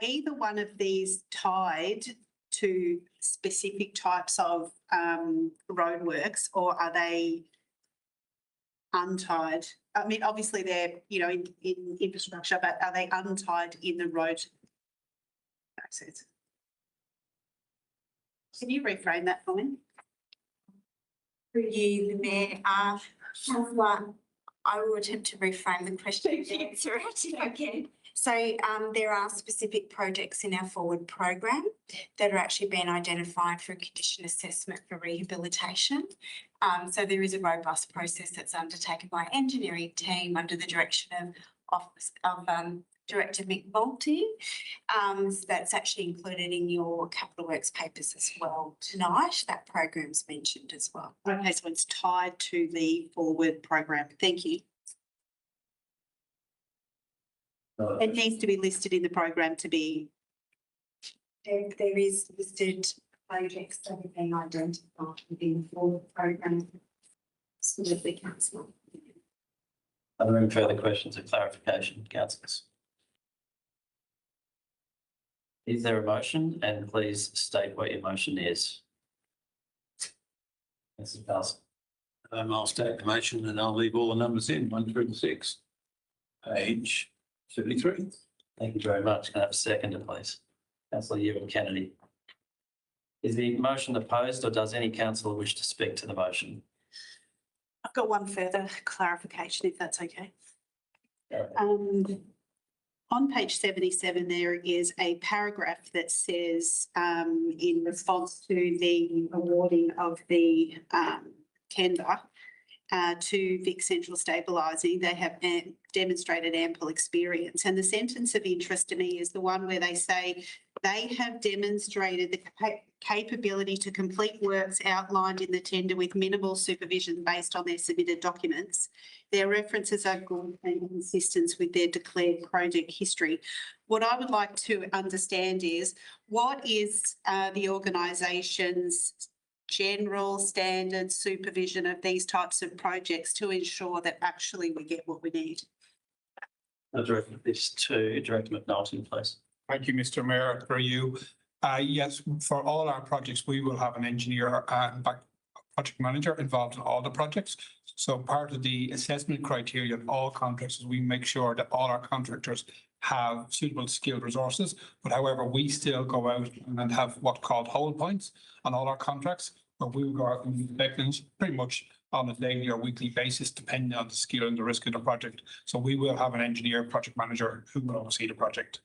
either one of these tied to specific types of roadworks, or are they untied? I mean, obviously they're, in infrastructure, but are they untied in the road access? Can you reframe that for me? Through you, the Mayor, Councillor, I will attempt to reframe the question and answer it if I can. So there are specific projects in our forward program that are actually being identified for condition assessment for rehabilitation. So there is a robust process that's undertaken by our engineering team under the direction of Director Mick Bolte. So that's actually included in your capital works papers as well tonight. That program's mentioned as well. Okay, so it's tied to the forward program. Thank you. It needs to be listed in the program to be. There is listed projects that have been identified within the forward program. Absolutely, Councillor. Are there any further questions or clarification, councillors? Is there a motion? And please state what your motion is. Mr. Carlson. I'll state the motion and I'll leave all the numbers in, 1 through to 6. Page 73. Thank you very much. Can I have a seconder, please? Councillor Ewan Kennedy. Is the motion opposed, or does any councillor wish to speak to the motion? I've got one further clarification, if that's okay. On page 77, there is a paragraph that says, in response to the awarding of the tender to Vic Central Stabilising, they have demonstrated ample experience. And the sentence of interest to me is the one where they say they have demonstrated the capability to complete works outlined in the tender with minimal supervision based on their submitted documents. Their references are good and consistent with their declared project history. What I would like to understand is, what is the organisation's general standard supervision of these types of projects to ensure that actually we get what we need? I'll direct this to Director McNulty, please. Thank you, Mr. Mayor, for you. Yes, for all our projects, we will have an engineer and project manager involved in all the projects. So part of the assessment criteria of all contractors, we make sure that all our contractors have suitable skilled resources. But however, we still go out and have what's called hold points on all our contracts, where we will go out and inspect things pretty much on a daily or weekly basis, depending on the skill and the risk of the project. So we will have an engineer, project manager who will oversee the project.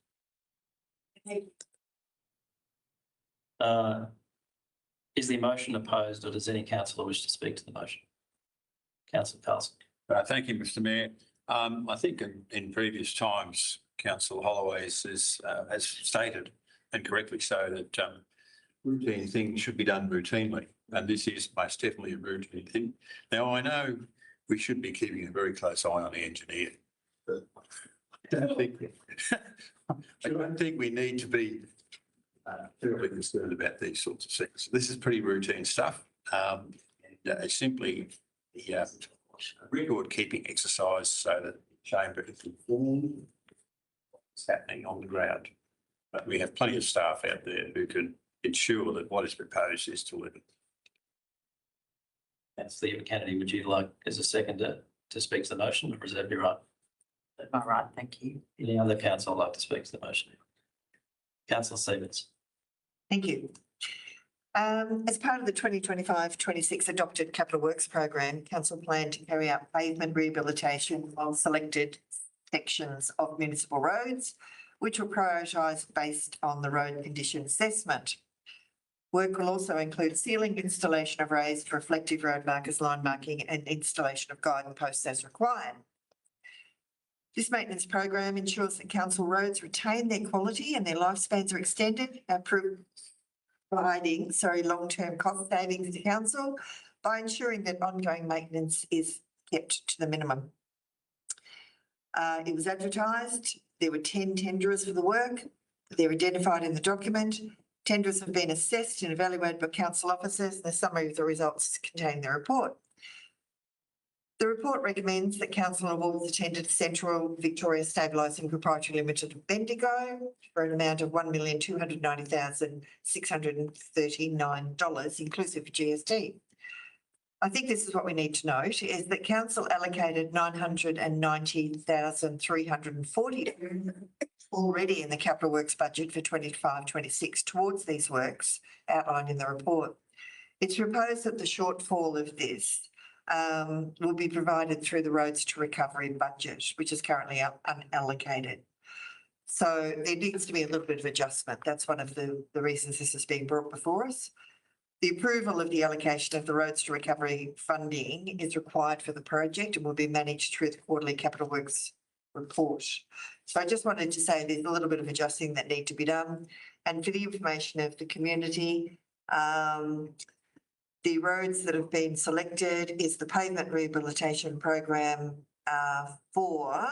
Is the motion opposed or does any councillor wish to speak to the motion? Councillor Carlson. Thank you, Mr Mayor. I think in previous times, Councillor Holloway has stated, and correctly so, that routine things should be done routinely, and this is most definitely a routine thing. Now, I know we should be keeping a very close eye on the engineer. But I don't think we need to be terribly concerned about these sorts of things. This is pretty routine stuff. It's simply the record keeping exercise so that the chamber is informed what's happening on the ground. But we have plenty of staff out there who can ensure that what is proposed is delivered. Councillor Kennedy, would you like as a seconder to speak to the motion, or is that your right? All right, thank you. Any other councillor like to speak to the motion? Councillor Stevens. Thank you. As part of the 2025-26 adopted capital works program, council planned to carry out pavement rehabilitation on selected sections of municipal roads, which were prioritised based on the road condition assessment. Work will also include sealing, installation of raised reflective road markers, line marking and installation of guiding posts as required. This maintenance program ensures that council roads retain their quality and their lifespans are extended, providing long-term cost savings to council by ensuring that ongoing maintenance is kept to the minimum. It was advertised. There were 10 tenderers for the work. They're identified in the document. Tenders have been assessed and evaluated by council officers. The summary of the results is contained in the report. The report recommends that council awards the tender to Central Victoria Stabilising Proprietary Limited of Bendigo for an amount of $1,290,639, inclusive of GST. I think this is what we need to note, is that council allocated $990,340 already in the capital works budget for 25-26 towards these works outlined in the report. It's proposed that the shortfall of this will be provided through the Roads to Recovery budget, which is currently unallocated. So there needs to be a little bit of adjustment. That's one of the reasons this is being brought before us. The approval of the allocation of the Roads to Recovery funding is required for the project and will be managed through the quarterly capital works report. So I just wanted to say there's a little bit of adjusting that need to be done. And for the information of the community, the roads that have been selected is the pavement rehabilitation program for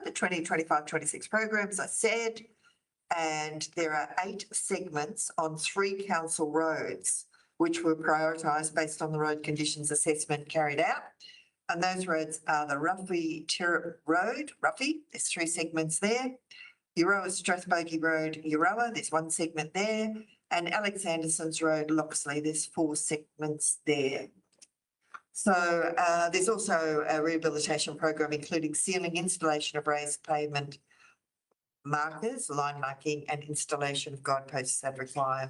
the 2025-26 program, as I said, and there are 8 segments on 3 council roads, which were prioritised based on the road conditions assessment carried out. And those roads are the Ruffy Road, there's 3 segments there. Euroa Strathbogie Road, Euroa, there's 1 segment there. And Alexanderson's Road, Loxley, there's 4 segments there. So there's also a rehabilitation program including sealing, installation of raised pavement markers, line marking and installation of guideposts as required.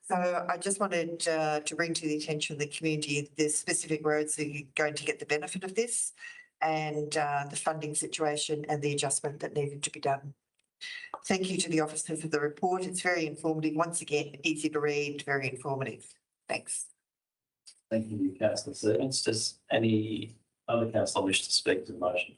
So I just wanted to bring to the attention of the community the specific roads that are going to get the benefit of this and the funding situation and the adjustment that needed to be done. Thank you to the officer for the report. It's very informative. Once again, easy to read, very informative. Thanks. Thank you, Councillor Stevens. Does any other councillor wish to speak to the motion?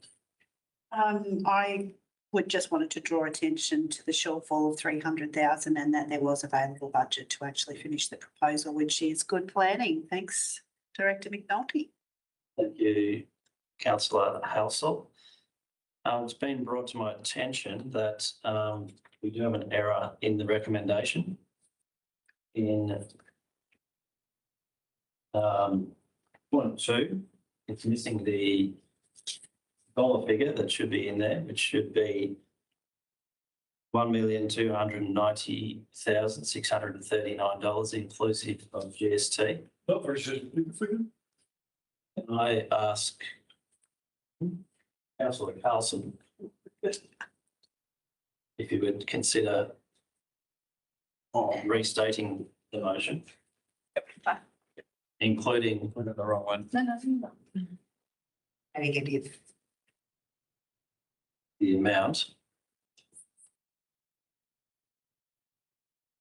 I would just wanted to draw attention to the shortfall of 300,000 and that there was available budget to actually finish the proposal, which is good planning. Thanks, Director McNulty. Thank you, Councillor Halsall. It's been brought to my attention that we do have an error in the recommendation in point 2. It's missing the dollar figure that should be in there, which should be $1,290,639 inclusive of GST. Not very good figure. Can I ask Councillor Carlson if you would consider restating the motion, including the wrong one. No. Negative. The amount.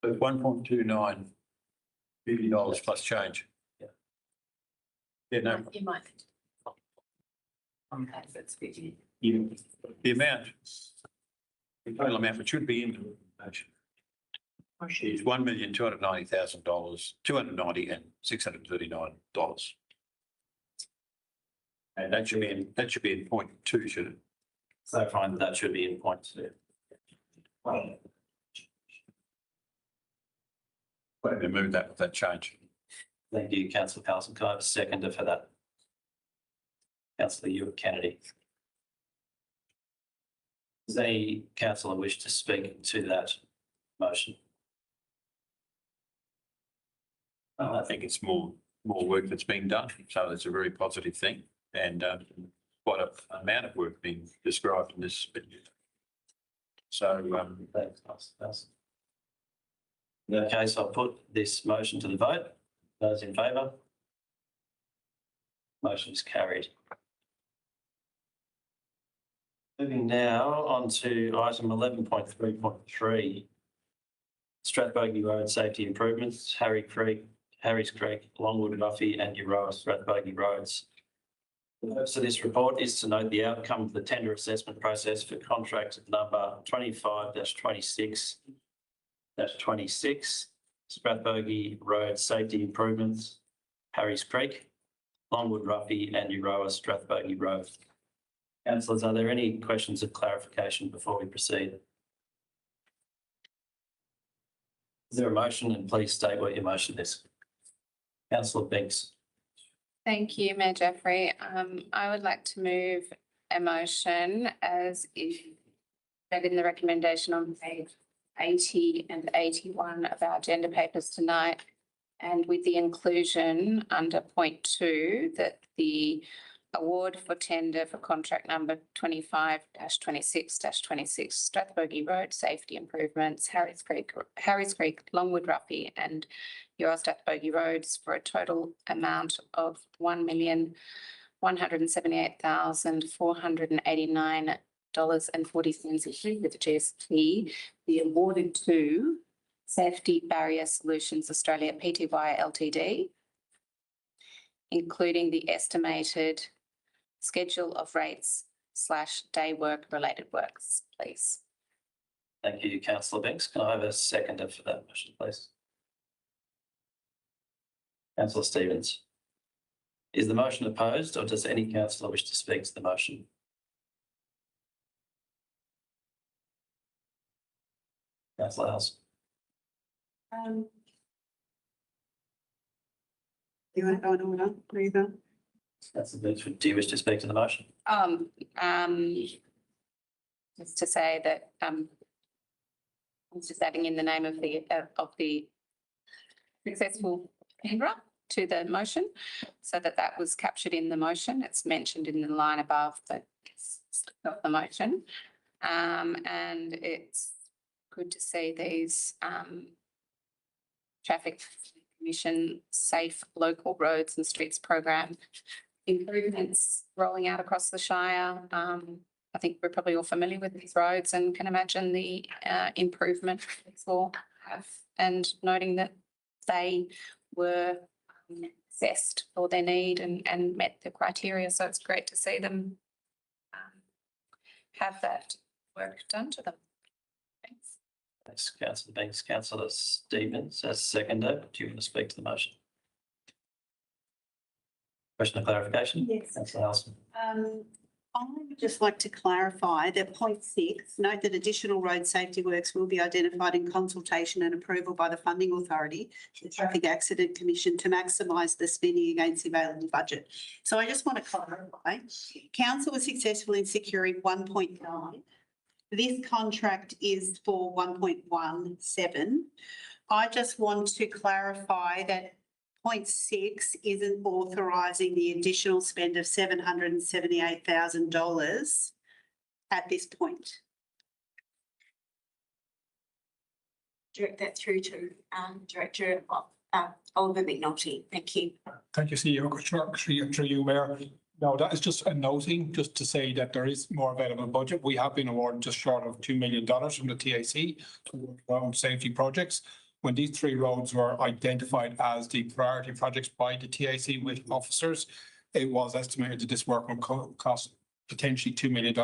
1.29. $50 plus change. Yeah. Yeah, no, You might. the amount, the total amount which should be in the motion is $1,290,000, $290 and $639. And that should be in point two, should it? So I find that should be in point two. Let me move that with that change. Thank you, councillor Carlson. Can I have a seconder for that? Councillor Ewart Kennedy. Does any councillor wish to speak to that motion? I think it's more work that's being done, so it's a very positive thing, and quite an amount of work being described in this. So, Thanks, councillor Carlson. In that case, I'll put this motion to the vote. Those in favour? Motion is carried. Moving now on to item 11.3.3. Strathbogie Road Safety Improvements, Harry's Creek, Longwood Ruffy and Euroa Strathbogie Roads. The purpose of this report is to note the outcome of the tender assessment process for contract number 25-26-26, Strathbogie Road Safety Improvements, Harry's Creek, Longwood Ruffy and Euroa Strathbogie Road. Councillors, are there any questions of clarification before we proceed? Is there a motion, and please state what your motion is? Councillor Binks. Thank you, Mayor Jeffrey. I would like to move a motion as if read in the recommendation on page 80 and 81 of our agenda papers tonight, and with the inclusion under point 2 that the award for tender for contract number 25-26-26 Strathbogie Road Safety Improvements, Harry's Creek, Longwood Ruffy and Euroa Strathbogie Roads for a total amount of $1,178,489.40 with GST be awarded to Safety Barrier Solutions Australia Pty Ltd, including the estimated schedule of rates / day work related works, please. Thank you, councillor Binks. Can I have a seconder for that motion, please? Councillor Stevens. Is the motion opposed, or does any councillor wish to speak to the motion? Councillor House. You want to go in order, Reba? Councillor Binks, do you wish to speak to the motion? Just to say that I'm just adding in the name of the successful tenderer to the motion, so that was captured in the motion. It's mentioned in the line above, but it's not the motion. And it's good to see these Traffic Commission Safe Local Roads and Streets program improvements rolling out across the Shire. I think we're probably all familiar with these roads and can imagine the improvement it's all have, and noting that they were assessed for their need and met the criteria. So it's great to see them have that work done to them. Thanks. Thanks, councillor Binks. Councillor Stevens, as seconder, do you want to speak to the motion? Question of clarification? Yes. Councillor Howson. I would just like to clarify that point 6, note that additional road safety works will be identified in consultation and approval by the funding authority, the Traffic Accident Commission, to maximise the spending against the available budget. So I just want to clarify, council was successful in securing 1.9. This contract is for 1.17. I just want to clarify that point 6 isn't authorising the additional spend of $778,000 at this point. Direct that through to Director Oliver McNulty. Thank you. Thank you, CEO. Through you, Mayor. No, that is just a noting, just to say that there is more available budget. We have been awarded just short of $2 million from the TAC to work around safety projects. when these three roads were identified as the priority projects by the TAC with officers, it was estimated that this work would cost potentially $2 million.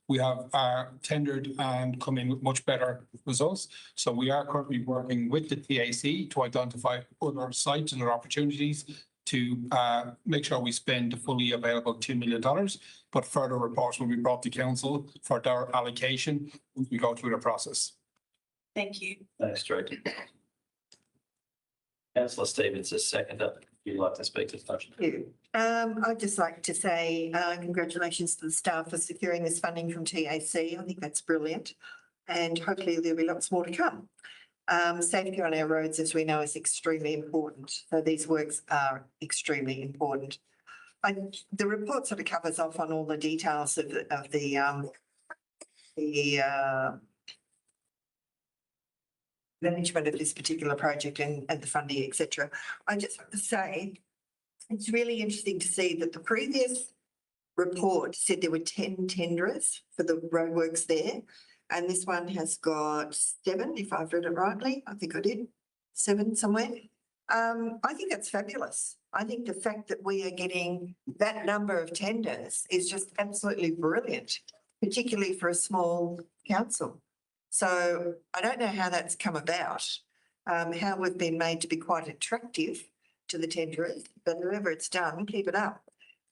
We have tendered and come in with much better results. So we are currently working with the TAC to identify other sites and other opportunities to make sure we spend the fully available $2 million. But further reports will be brought to council for their allocation as we go through the process. Thank you. Thanks, Director. Councillor Stevens is seconder. If you'd like to speak to the motion. Thank you. I'd just like to say congratulations to the staff for securing this funding from TAC. I think that's brilliant. And hopefully there'll be lots more to come. Safety on our roads, as we know, is extremely important. So these works are extremely important. The report sort of covers off on all the details of the management of this particular project and the funding, etc. I just want to say it's really interesting to see that the previous report said there were 10 tenderers for the roadworks there. And this one has got 7, if I've read it rightly. I think I did. 7 somewhere. I think that's fabulous. I think the fact that we are getting that number of tenders is just absolutely brilliant, particularly for a small council. So I don't know how that's come about, how we've been made to be quite attractive to the tenderers, but whoever it's done, keep it up.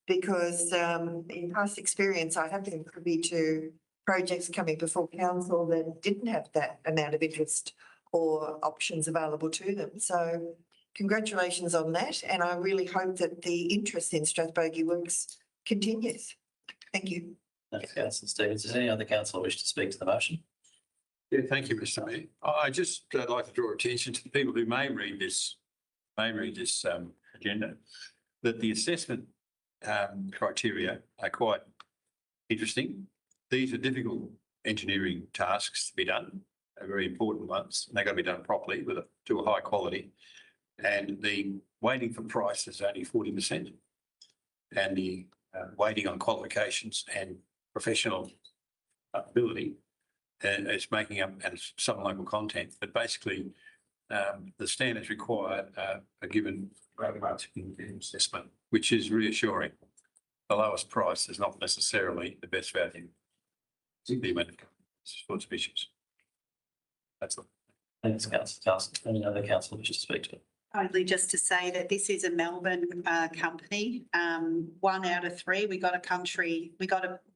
Because in past experience, I have been privy to projects coming before council that didn't have that amount of interest or options available to them. So congratulations on that. And I really hope that the interest in Strathbogie Works continues. Thank you. Thanks, Councillor Stevens. Does any other councillor wish to speak to the motion? Yeah, thank you, Mr. Mayor. I'd like to draw attention to the people who may read this agenda, that the assessment criteria are quite interesting. These are difficult engineering tasks to be done, are very important ones, and they've got to be done properly to a high quality. And the weighting for price is only 40%. And the weighting on qualifications and professional ability is making up and some local content. But basically, the standards required are given very much in assessment, which is reassuring. The lowest price is not necessarily the best value, particularly when it comes to sorts of issues. That's all. Thanks, Councillor Carson. Any other councillor wish to speak to it? Only just to say that this is a Melbourne company. 1 out of 3, we got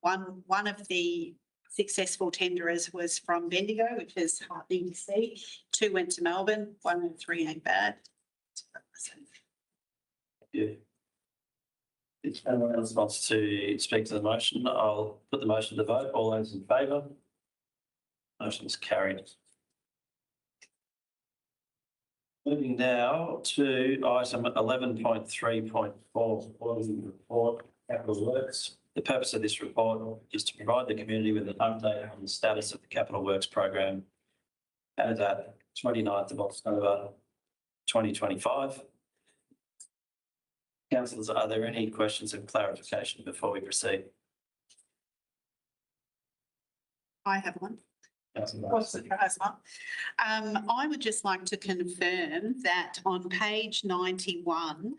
one of the successful tenderers was from Bendigo, which is heartening to see. 2 went to Melbourne, 1 out of 3 ain't bad. Yeah. If anyone else wants to speak to the motion, I'll put the motion to the vote. All those in favour? Motion is carried. Moving now to item 11.3.4, quarterly report, capital works. The purpose of this report is to provide the community with an update on the status of the capital works program as at 29th of October 2025. Councillors, are there any questions and clarification before we proceed? I have one. Councillor I would just like to confirm that on page 91,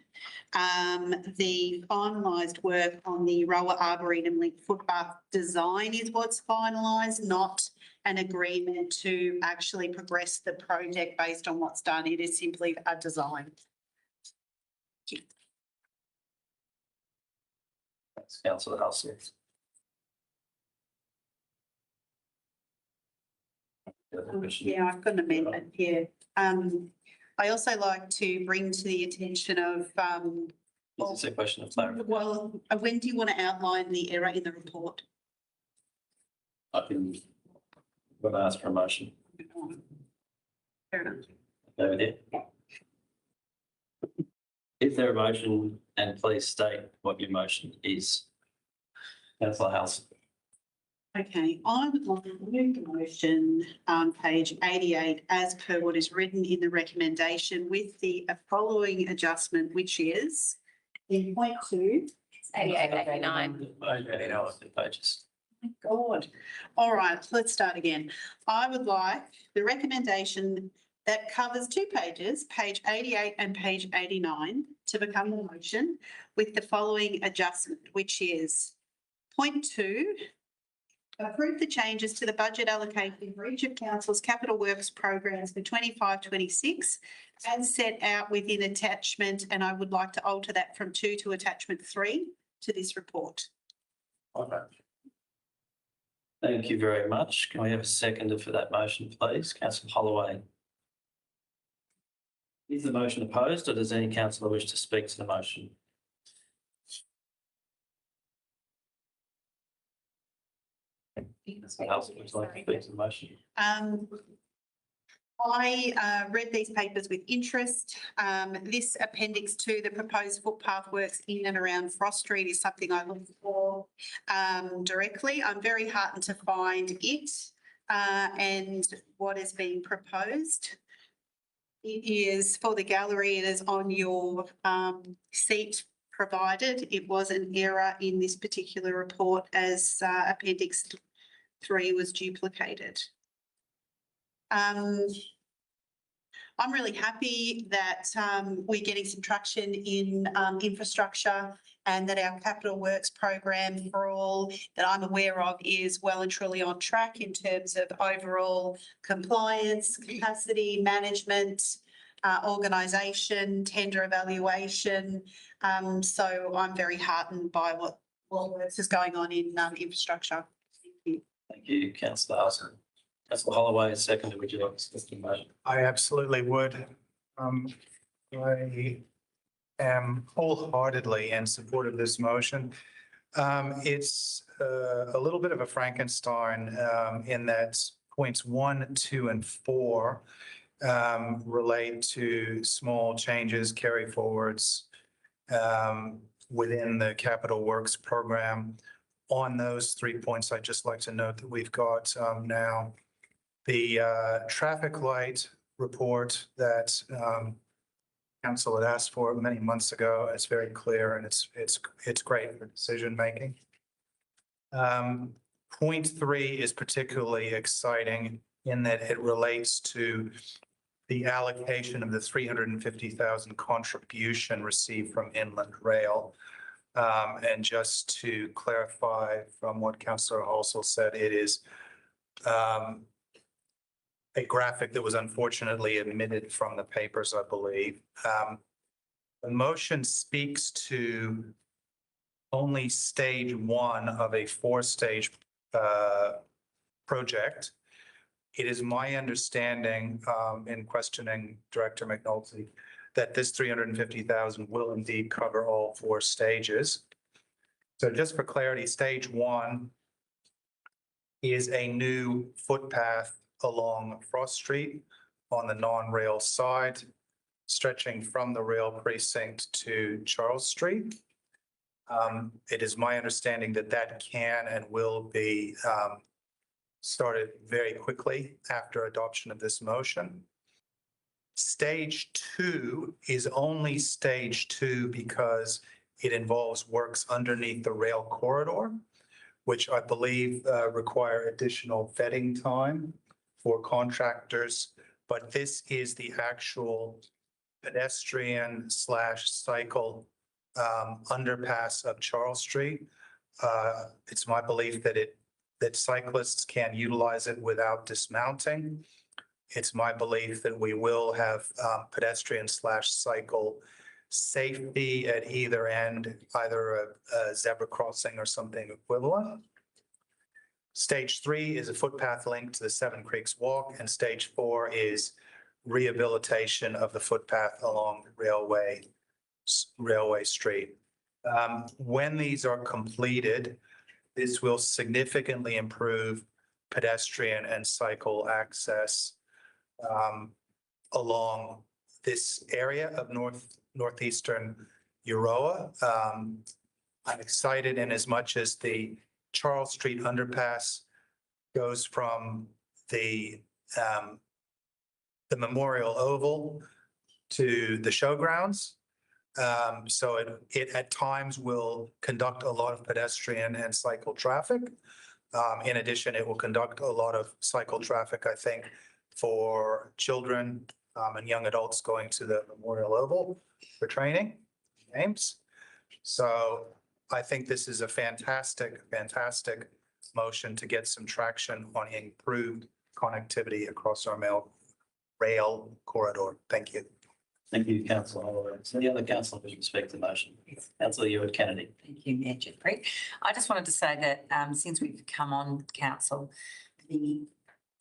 the finalised work on the Roa Arboretum Link footpath design is what's finalised, not an agreement to actually progress the project based on what's done. It is simply a design. Thanks, Councillor Halsey. Yeah, I've got an amendment here. I also like to bring to the attention of Is this a question of clarity? well, when do you want to outline the error in the report? I can ask for a motion. Fair enough. Over there. Is there a motion, and please state what your motion is? Councillor Halsey. Okay, I would like to move the motion on page 88 as per what is written in the recommendation with the following adjustment, which is in point 2. It's 88, 89. 89 pages. My God. All right, let's start again. I would like the recommendation that covers 2 pages, page 88 and page 89, to become the motion with the following adjustment, which is point 2, approve the changes to the budget allocation for each of council's capital works programs for 25-26 as set out within attachment, and I would like to alter that from 2 to attachment 3 to this report. Okay. Thank you very much. Can we have a seconder for that motion, please? Councillor Holloway. Is the motion opposed, or does any councillor wish to speak to the motion? Someone else would like to speak to the motion. I read these papers with interest. This appendix to the proposed footpath works in and around Frost Street is something I looked for directly. I'm very heartened to find it and what is being proposed. It is for the gallery. It is on your seat provided. It was an error in this particular report as Appendix 3 was duplicated. I'm really happy that we're getting some traction in infrastructure and that our capital works program for all that I'm aware of is well and truly on track in terms of overall compliance, capacity management, organisation, tender evaluation. So I'm very heartened by what works is going on in infrastructure. Thank you. Thank you, councillor Hudson. Councillor Holloway, seconder, would you like to speak to the motion? I absolutely would. I am wholeheartedly in support of this motion. It's a little bit of a Frankenstein in that points 1, 2, and 4 relate to small changes, carry forwards within the capital works program. On those 3 points, I'd just like to note that we've got now the traffic light report that council had asked for many months ago. It's very clear and it's great for decision making. Point 3 is particularly exciting in that it relates to the allocation of the 350,000 contribution received from Inland Rail. And just to clarify from what Councillor also said, it is a graphic that was unfortunately omitted from the papers, I believe. The motion speaks to only stage 1 of a 4-stage project. It is my understanding in questioning Director McNulty that this 350,000 will indeed cover all 4 stages. So just for clarity, stage 1 is a new footpath along Frost Street on the non-rail side, stretching from the rail precinct to Charles Street. It is my understanding that that can and will be started very quickly after adoption of this motion. Stage 2 is only stage 2 because it involves works underneath the rail corridor, which I believe require additional vetting time for contractors. But this is the actual pedestrian / cycle underpass of Charles Street. It's my belief that cyclists can utilize it without dismounting. It's my belief that we will have pedestrian / cycle safety at either end, either a zebra crossing or something equivalent. Stage 3 is a footpath link to the Seven Creeks Walk, and stage 4 is rehabilitation of the footpath along Railway Street. When these are completed, this will significantly improve pedestrian and cycle access along this area of northeastern Euroa. I'm excited in as much as the Charles Street underpass goes from the Memorial Oval to the showgrounds. So it at times will conduct a lot of pedestrian and cycle traffic. In addition, it will conduct a lot of cycle traffic, I think, for children and young adults going to the Memorial Oval for training games. So I think this is a fantastic motion to get some traction on improved connectivity across our rail corridor. Thank you. Thank you, councillor Holloway. So the other councillor who speak to the motion, councillor Ewart Kennedy. Thank you, Mayor Jeffrey. I just wanted to say that since we've come on council, the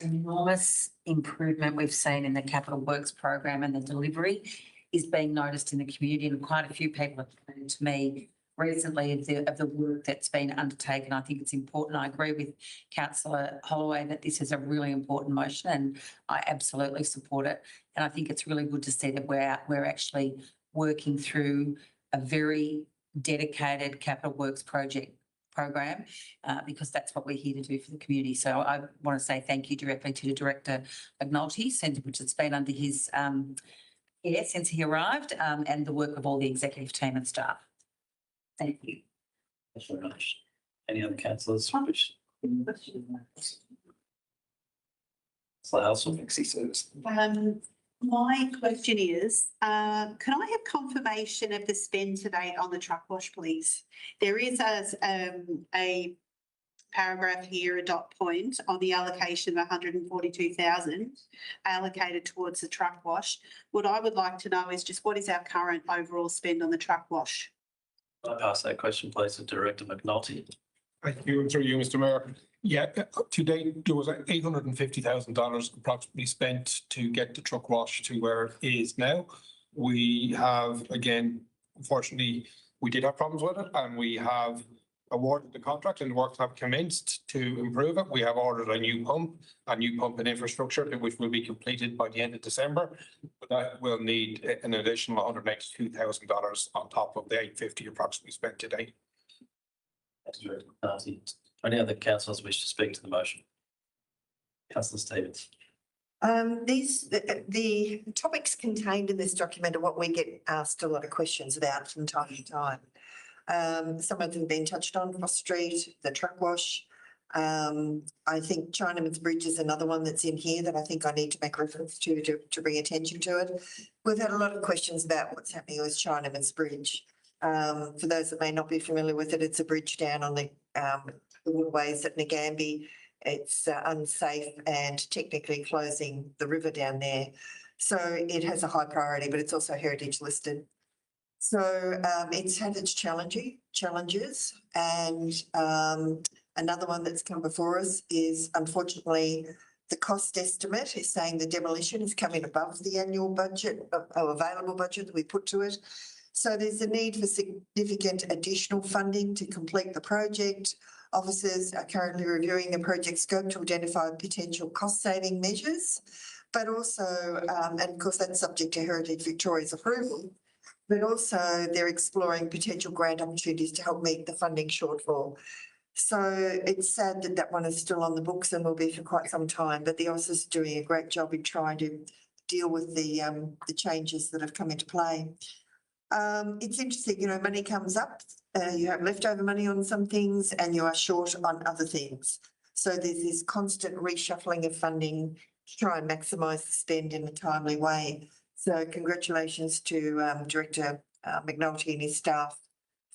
enormous improvement we've seen in the capital works program and the delivery is being noticed in the community, and quite a few people have come to me recently of the work that's been undertaken. I think it's important. I agree with councillor Holloway that this is a really important motion, and I absolutely support it. And I think it's really good to see that we're actually working through a very dedicated capital works program, because that's what we're here to do for the community. So I want to say thank you directly to Director McNulty, which has been under his care since he arrived, and the work of all the executive team and staff. Thank you. Thanks very much. Any other councillors? My question is, can I have confirmation of the spend today on the truck wash, please? There is a paragraph here, a dot point on the allocation of 142,000 allocated towards the truck wash. What I would like to know is just what is our current overall spend on the truck wash? I pass that question, please, to Director McNulty. Thank you, through you, Mr. Mayor. Yeah, to date, there was $850,000 approximately spent to get the truck wash to where it is now. We have, again, unfortunately, we did have problems with it, and we have awarded the contract and the works have commenced to improve it. We have ordered a new pump and infrastructure, which will be completed by the end of December. But that will need an additional $182,000 on top of the $850 approximately spent today. Thanks, Director McNulty. Any other councillors wish to speak to the motion? Councillor Stevens. The topics contained in this document are what we get asked a lot of questions about from time to time. Some of them have been touched on, Cross Street, the truck wash. I think Chinaman's Bridge is another one that's in here that I think I need to make reference to bring attention to it. We've had a lot of questions about what's happening with Chinaman's Bridge. For those that may not be familiar with it, it's a bridge down on the waterways at Ngambie. It's unsafe and technically closing the river down there. So it has a high priority, but it's also heritage listed. So it's had its challenges, and another one that's come before us is, unfortunately, the cost estimate is saying the demolition is coming above the annual budget, or available budget that we put to it. So there's a need for significant additional funding to complete the project. Officers are currently reviewing the project scope to identify potential cost-saving measures, but also, and of course that's subject to Heritage Victoria's approval, but also they're exploring potential grant opportunities to help meet the funding shortfall. So it's sad that that one is still on the books and will be for quite some time, but the officers are doing a great job in trying to deal with the changes that have come into play. It's interesting, you know, money comes up, you have leftover money on some things and you are short on other things. So there's this constant reshuffling of funding to try and maximise the spend in a timely way. So congratulations to Director McNulty and his staff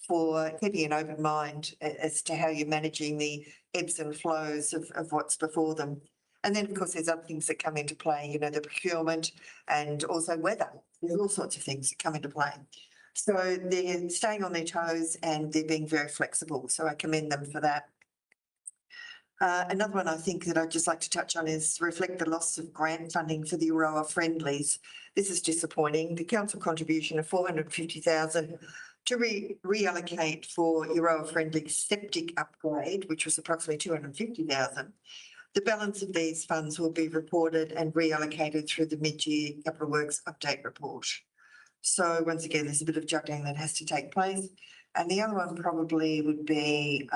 for keeping an open mind as to how you're managing the ebbs and flows of what's before them. And then, of course, there's other things that come into play, you know, the procurement and also weather. There's all sorts of things that come into play. So they're staying on their toes and they're being very flexible. So I commend them for that. Another one I think that I'd just like to touch on is reflect the loss of grant funding for the Euroa Friendlies. This is disappointing. The council contribution of 450,000 to reallocate for Euroa Friendly septic upgrade, which was approximately 250,000. The balance of these funds will be reported and reallocated through the mid-year Capital Works update report. So once again, there's a bit of juggling that has to take place. And the other one probably would be,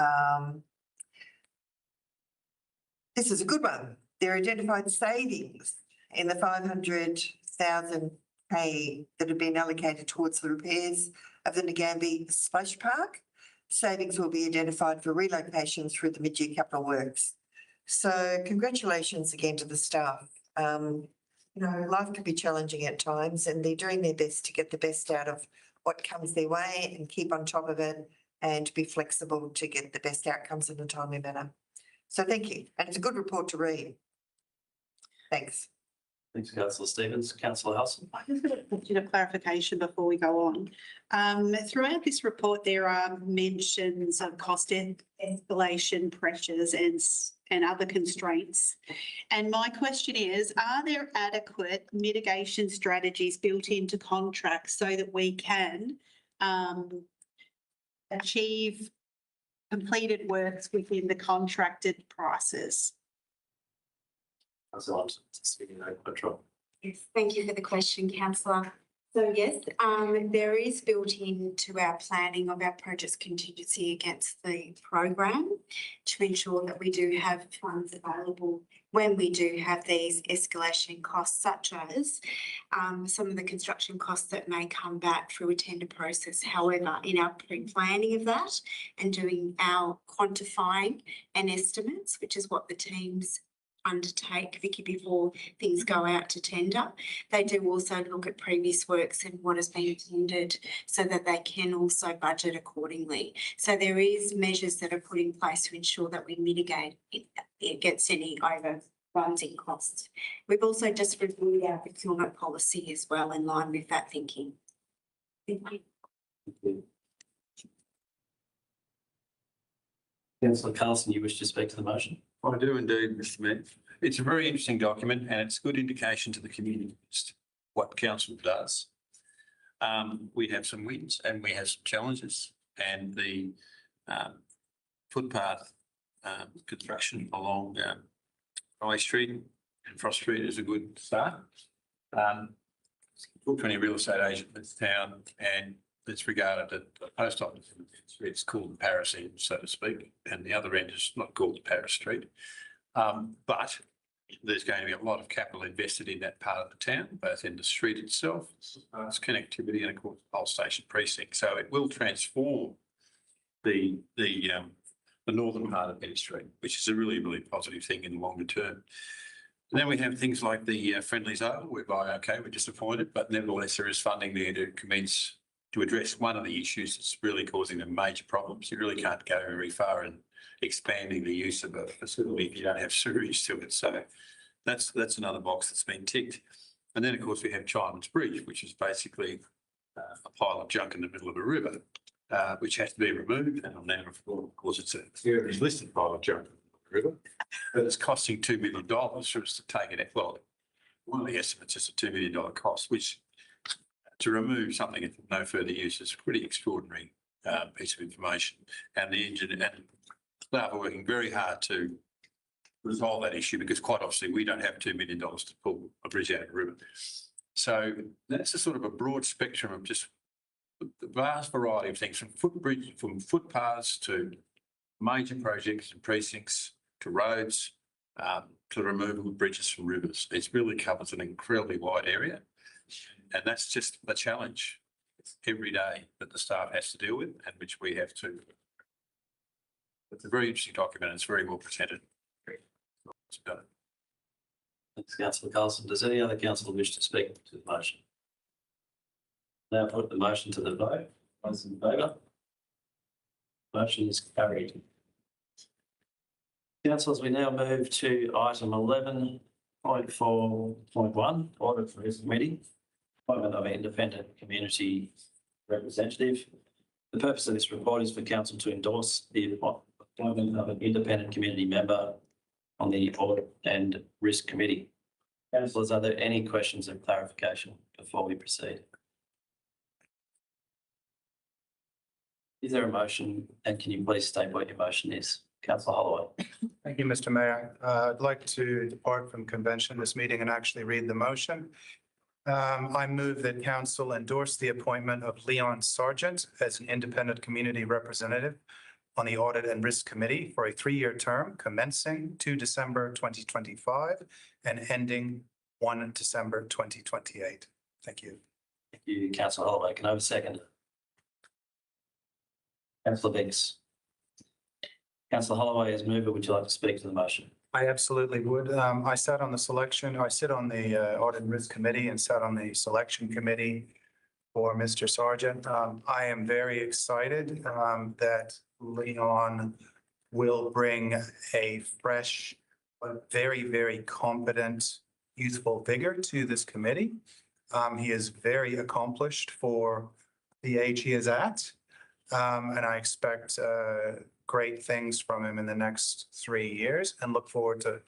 this is a good one. There are identified savings in the 500,000 that have been allocated towards the repairs of the Ngambie Splash Park. Savings will be identified for relocation through the mid-year Capital Works. So congratulations again to the staff. life can be challenging at times and they're doing their best to get the best out of what comes their way and keep on top of it and be flexible to get the best outcomes in a timely manner. So thank you. And it's a good report to read. Thanks. Thanks, councillor Stevens. Councillor Hudson. I just got a question of clarification before we go on. Throughout this report, there are mentions of cost escalation pressures and other constraints. And my question is, are there adequate mitigation strategies built into contracts so that we can achieve completed works within the contracted prices? Yes, thank you for the question, councillor. So yes, there is built into our planning of our projects contingency against the program to ensure that we do have funds available when we do have these escalation costs, such as some of the construction costs that may come back through a tender process. However, in our pre-planning of that and doing our quantifying and estimates, which is what the teams undertake, Vicky, before things go out to tender. They do also look at previous works and what has been tendered so that they can also budget accordingly. So there is measures that are put in place to ensure that we mitigate against any overruns in costs. We've also just reviewed our procurement policy as well in line with that thinking. Thank you. Councillor Carlson, you wish to speak to the motion? I do indeed, Mr Mayor. It's a very interesting document and it's a good indication to the community as to what council does. We have some wins and we have some challenges, and the footpath construction along High Street and Frost Street is a good start. Talked to any real estate agent in this town and it's regarded that the post office it's called the Paris end, so to speak, and the other end is not called the Paris Street. But there's going to be a lot of capital invested in that part of the town, both in the street itself, its connectivity, and of course, the whole station precinct. So it will transform the northern part of Penny Street, which is a really, really positive thing in the longer term. And then we have things like the Friendlies Oval, whereby, okay, we're disappointed, but nevertheless, there is funding there to commence to address one of the issues that's really causing them major problems. You really can't go very far in expanding the use of a facility if you don't have sewerage to it. So that's another box that's been ticked. And then, of course, we have Children's Bridge, which is basically a pile of junk in the middle of a river, which has to be removed. And now, of course, it's a heritage listed pile of junk in the river, but it's costing $2 million for us to take it out. Well, one of the estimates is a $2 million cost, which to remove something of no further use is a pretty extraordinary piece of information. And the engineer and staff are working very hard to resolve that issue because quite obviously we don't have $2 million to pull a bridge out of a river. So that's a sort of a broad spectrum of just the vast variety of things, from footpaths to major projects and precincts to roads to the removal of bridges from rivers. It really covers an incredibly wide area. And that's just the challenge every day that the staff has to deal with and which we have to. It's a very interesting document. It's very well presented. Thanks, councillor Carlson. Does any other councillor wish to speak to the motion? Now put the motion to the vote. Those in favour? Motion is carried. Councillors, we now move to item 11.4.1, Audit for Risk Committee, appointment of an independent community representative. The purpose of this report is for council to endorse the appointment of an independent community member on the Audit and Risk Committee. Councillors, are there any questions of clarification before we proceed? Is there a motion, and can you please state what your motion is? Councillor Holloway. Thank you, Mr. Mayor. I'd like to depart from convention this meeting and actually read the motion. I move that council endorse the appointment of Leon Sargent as an independent community representative on the Audit and Risk Committee for a 3-year term commencing 2 December 2025 and ending 1 December 2028. Thank you. Thank you, councillor Holloway. Can I have a second? Councillor Biggs. Councillor Holloway as mover. Would you like to speak to the motion? I absolutely would. I sit on the Audit and Risk Committee and sat on the Selection Committee for Mr. Sargent. I am very excited that Leon will bring a fresh, but very, very competent, youthful vigor to this committee. He is very accomplished for the age he is at. And I expect great things from him in the next 3 years and look forward to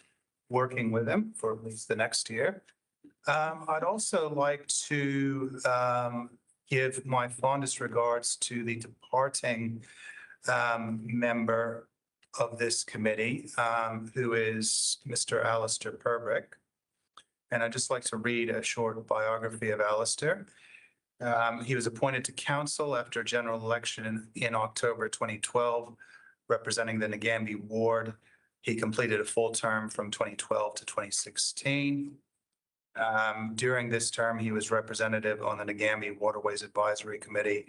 working with him for at least the next year. I'd also like to give my fondest regards to the departing member of this committee, who is Mr. Alistair Purbrick. And I'd just like to read a short biography of Alistair. He was appointed to council after a general election in October 2012, representing the Nagambie ward. He completed a full term from 2012 to 2016. During this term, he was representative on the Nagambie Waterways Advisory Committee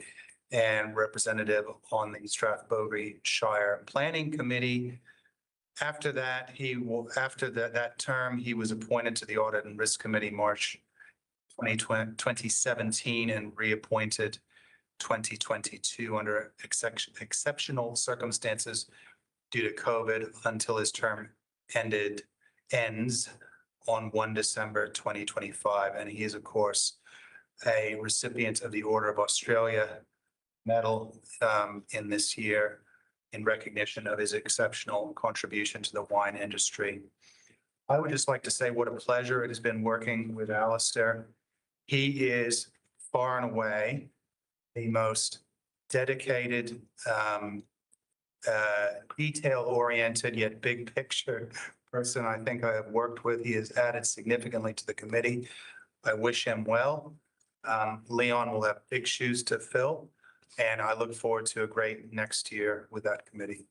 and representative on the Strathbogie Shire Planning Committee. After that, that term, he was appointed to the Audit and Risk Committee March 2017 and reappointed 2022 under exceptional circumstances due to COVID until his term ends on 1 December 2025. And he is, of course, a recipient of the Order of Australia medal in this year in recognition of his exceptional contribution to the wine industry. I would just like to say what a pleasure it has been working with Alistair. He is far and away the most dedicated, detail-oriented yet big picture person I think I have worked with. He has added significantly to the committee. I wish him well. Leon will have big shoes to fill, and I look forward to a great next year with that committee.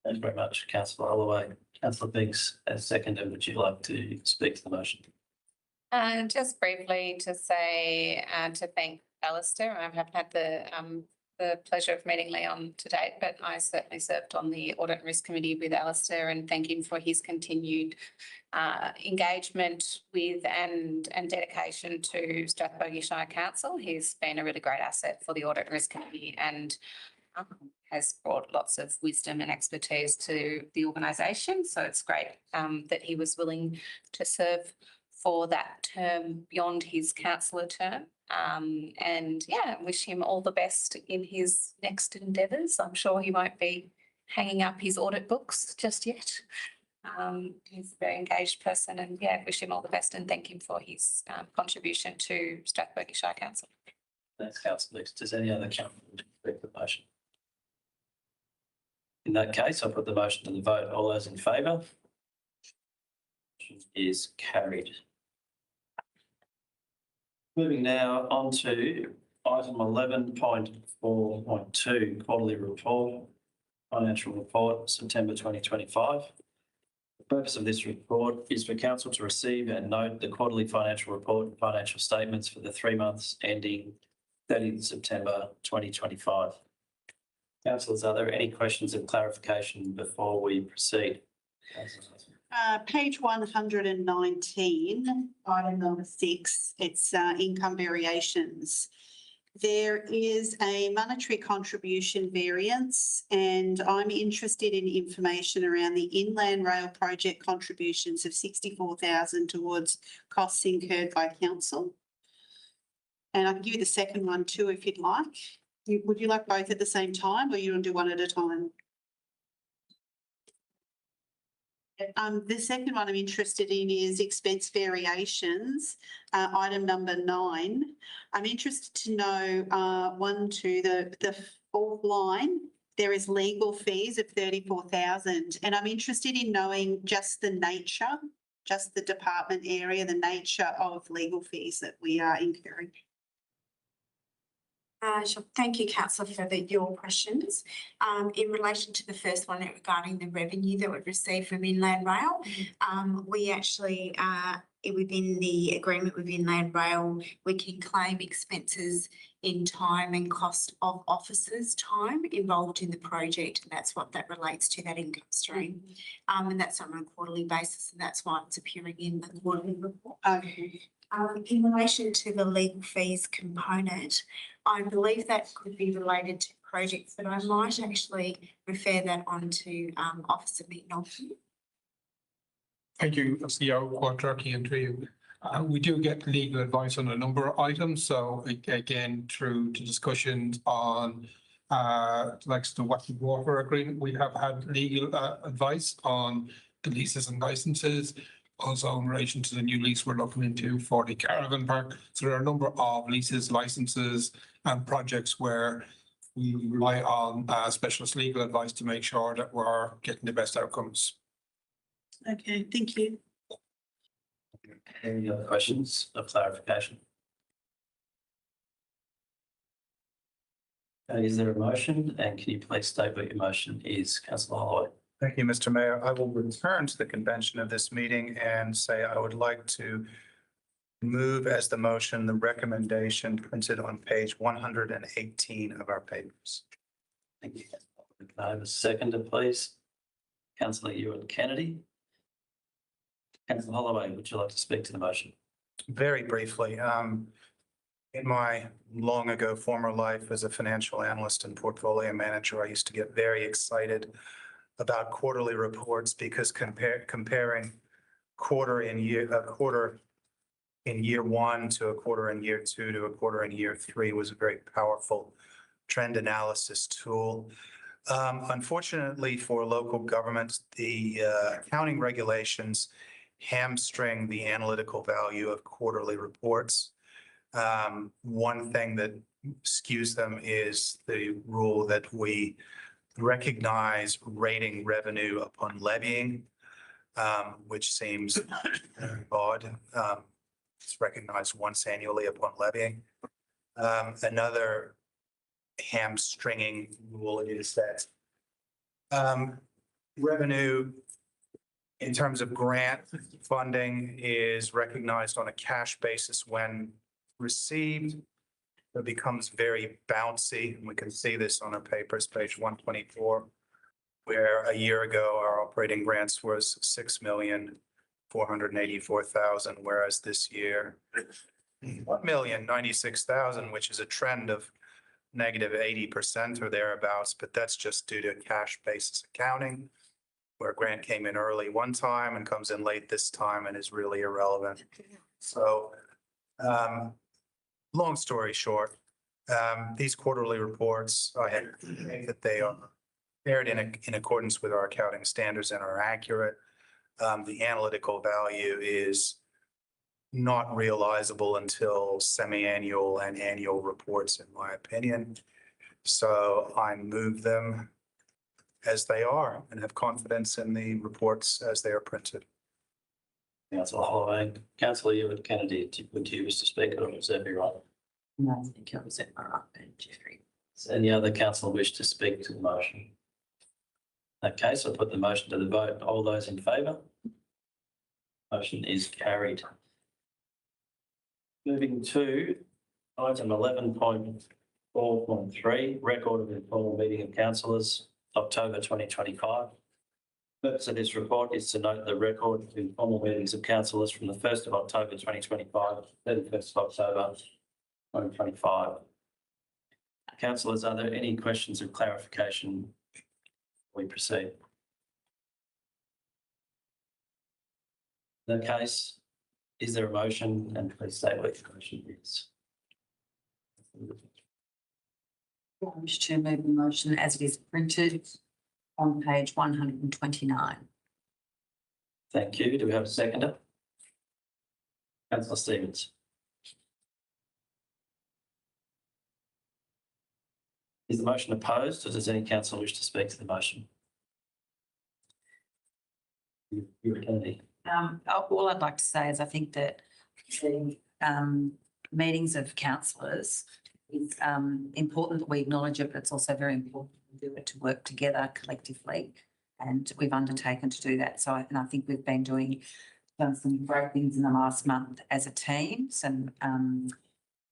Thanks very much, Councillor Holloway. Councillor Biggs, as seconder, would you like to speak to the motion? Just briefly to say, to thank Alistair. I haven't had the pleasure of meeting Leon to date, but I certainly served on the Audit and Risk Committee with Alistair, and thank him for his continued engagement with and dedication to Strathbogie Shire Council. He's been a really great asset for the Audit and Risk Committee and has brought lots of wisdom and expertise to the organisation. So it's great that he was willing to serve for that term beyond his councillor term. And yeah, wish him all the best in his next endeavours. I'm sure he won't be hanging up his audit books just yet. He's a very engaged person, and yeah, wish him all the best and thank him for his contribution to Strathbogie Shire Council. Thanks, Councillor Biggs. Does any other councillor speak to the motion? In that case, I'll put the motion to the vote. All those in favour? Motion is carried. Moving now on to item 11.4.2, quarterly report, financial report, September 2025. The purpose of this report is for council to receive and note the quarterly financial report and financial statements for the 3 months ending 30th September 2025. Councillors, are there any questions of clarification before we proceed? Page 119, item number 6, it's income variations. There is a monetary contribution variance, and I'm interested in information around the Inland Rail project contributions of 64,000 towards costs incurred by council. And I can give you the second one too if you'd like. Would you like both at the same time, or you want to do one at a time? The second one I'm interested in is expense variations, item number 9. I'm interested to know, the fourth line, there is legal fees of 34,000, and I'm interested in knowing just the nature, just the department area, the nature of legal fees that we are incurring. Sure. Thank you, councillor, for your questions. In relation to the first one regarding the revenue that we received from Inland Rail, we actually, within the agreement with Inland Rail, we can claim expenses in time and cost of officers' time involved in the project, and that's what that relates to, that income stream. And that's on a quarterly basis, and that's why it's appearing in the quarterly report. Okay. In relation to the legal fees component, I believe that could be related to projects, but I might actually refer that on to Officer McNulty. Thank you, CEO Quattrocki, and to you. We do get legal advice on a number of items. So again, through to discussions on like the water agreement, we have had legal advice on the leases and licenses. Also in relation to the new lease we're looking into for the caravan park. So there are a number of leases, licenses and projects where we rely on specialist legal advice to make sure that we're getting the best outcomes. Okay, thank you. Any other questions of clarification? Is there a motion, and can you please state what your motion is, councillor Holloway? Thank you, Mr. Mayor. I will return to the convention of this meeting and say I would like to move as the motion the recommendation printed on page 118 of our papers. Thank you. Can I have a seconder, please? Councillor Ewan Kennedy. Councillor Holloway, would you like to speak to the motion? Very briefly, in my long ago former life as a financial analyst and portfolio manager, I used to get very excited about quarterly reports because comparing quarter in year one to a quarter in year two to a quarter in year three was a very powerful trend analysis tool. Unfortunately for local governments, the accounting regulations hamstring the analytical value of quarterly reports. One thing that skews them is the rule that we recognize rating revenue upon levying, which seems odd. It's recognized once annually upon levying. Another hamstringing rule is that revenue in terms of grant funding is recognized on a cash basis when received. It becomes very bouncy. And we can see this on our papers, page 124, where a year ago our operating grants was 6,484,000, whereas this year 1,096,000, which is a trend of negative 80% or thereabouts, but that's just due to cash basis accounting, where a grant came in early one time and comes in late this time and is really irrelevant. So long story short, these quarterly reports, I think that they are prepared in accordance with our accounting standards and are accurate. The analytical value is not realizable until semi-annual and annual reports, in my opinion. So I move them as they are and have confidence in the reports as they are printed. Councillor Holloway. Councillor Ewan Kennedy, would you wish to speak or reserve your right? No, I think I was at my right, Jeffrey. Does any other councillor wish to speak to the motion? Okay, so I'll put the motion to the vote. All those in favour? Motion is carried. Moving to item 11.4.3, record of informal meeting of councillors, October 2025. The purpose of this report is to note the record of informal meetings of councillors from the 1st of October 2025 to 31st of October 2025. Councillors, are there any questions of clarification before we proceed? In that case, is there a motion? And please state what your motion is. I wish to move the motion as it is printed on page 129. Thank you. Do we have a seconder? Councillor Stevens. Is the motion opposed, or does any councillor wish to speak to the motion? Kennedy. All I'd like to say is I think that the meetings of councillors is important that we acknowledge it, but it's also very important to do it to work together collectively. And we've undertaken to do that. So, and I think we've been done some great things in the last month as a team, some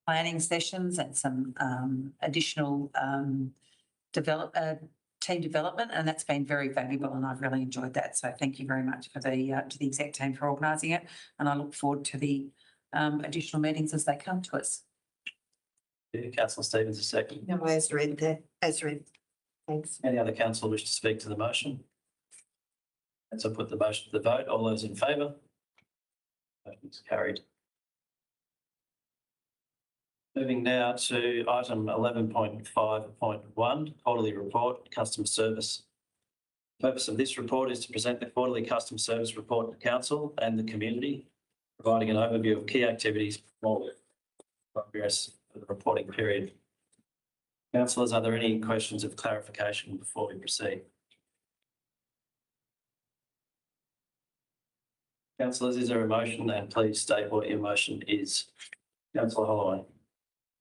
planning sessions and some additional team development, and that's been very valuable and I've really enjoyed that. So thank you very much for to the exec team for organising it, and I look forward to the additional meetings as they come to us. Councillor Stevens, a second. No, as read there, as read. Thanks. Any other councillor wish to speak to the motion? And so put the motion to the vote. All those in favour? Motion is carried. Moving now to item 11.5.1, quarterly report, customer service. The purpose of this report is to present the quarterly customer service report to council and the community, providing an overview of key activities progress for the reporting period. Councillors, are there any questions of clarification before we proceed? Councillors, is there a motion? And please state what your motion is. Councillor Holloway.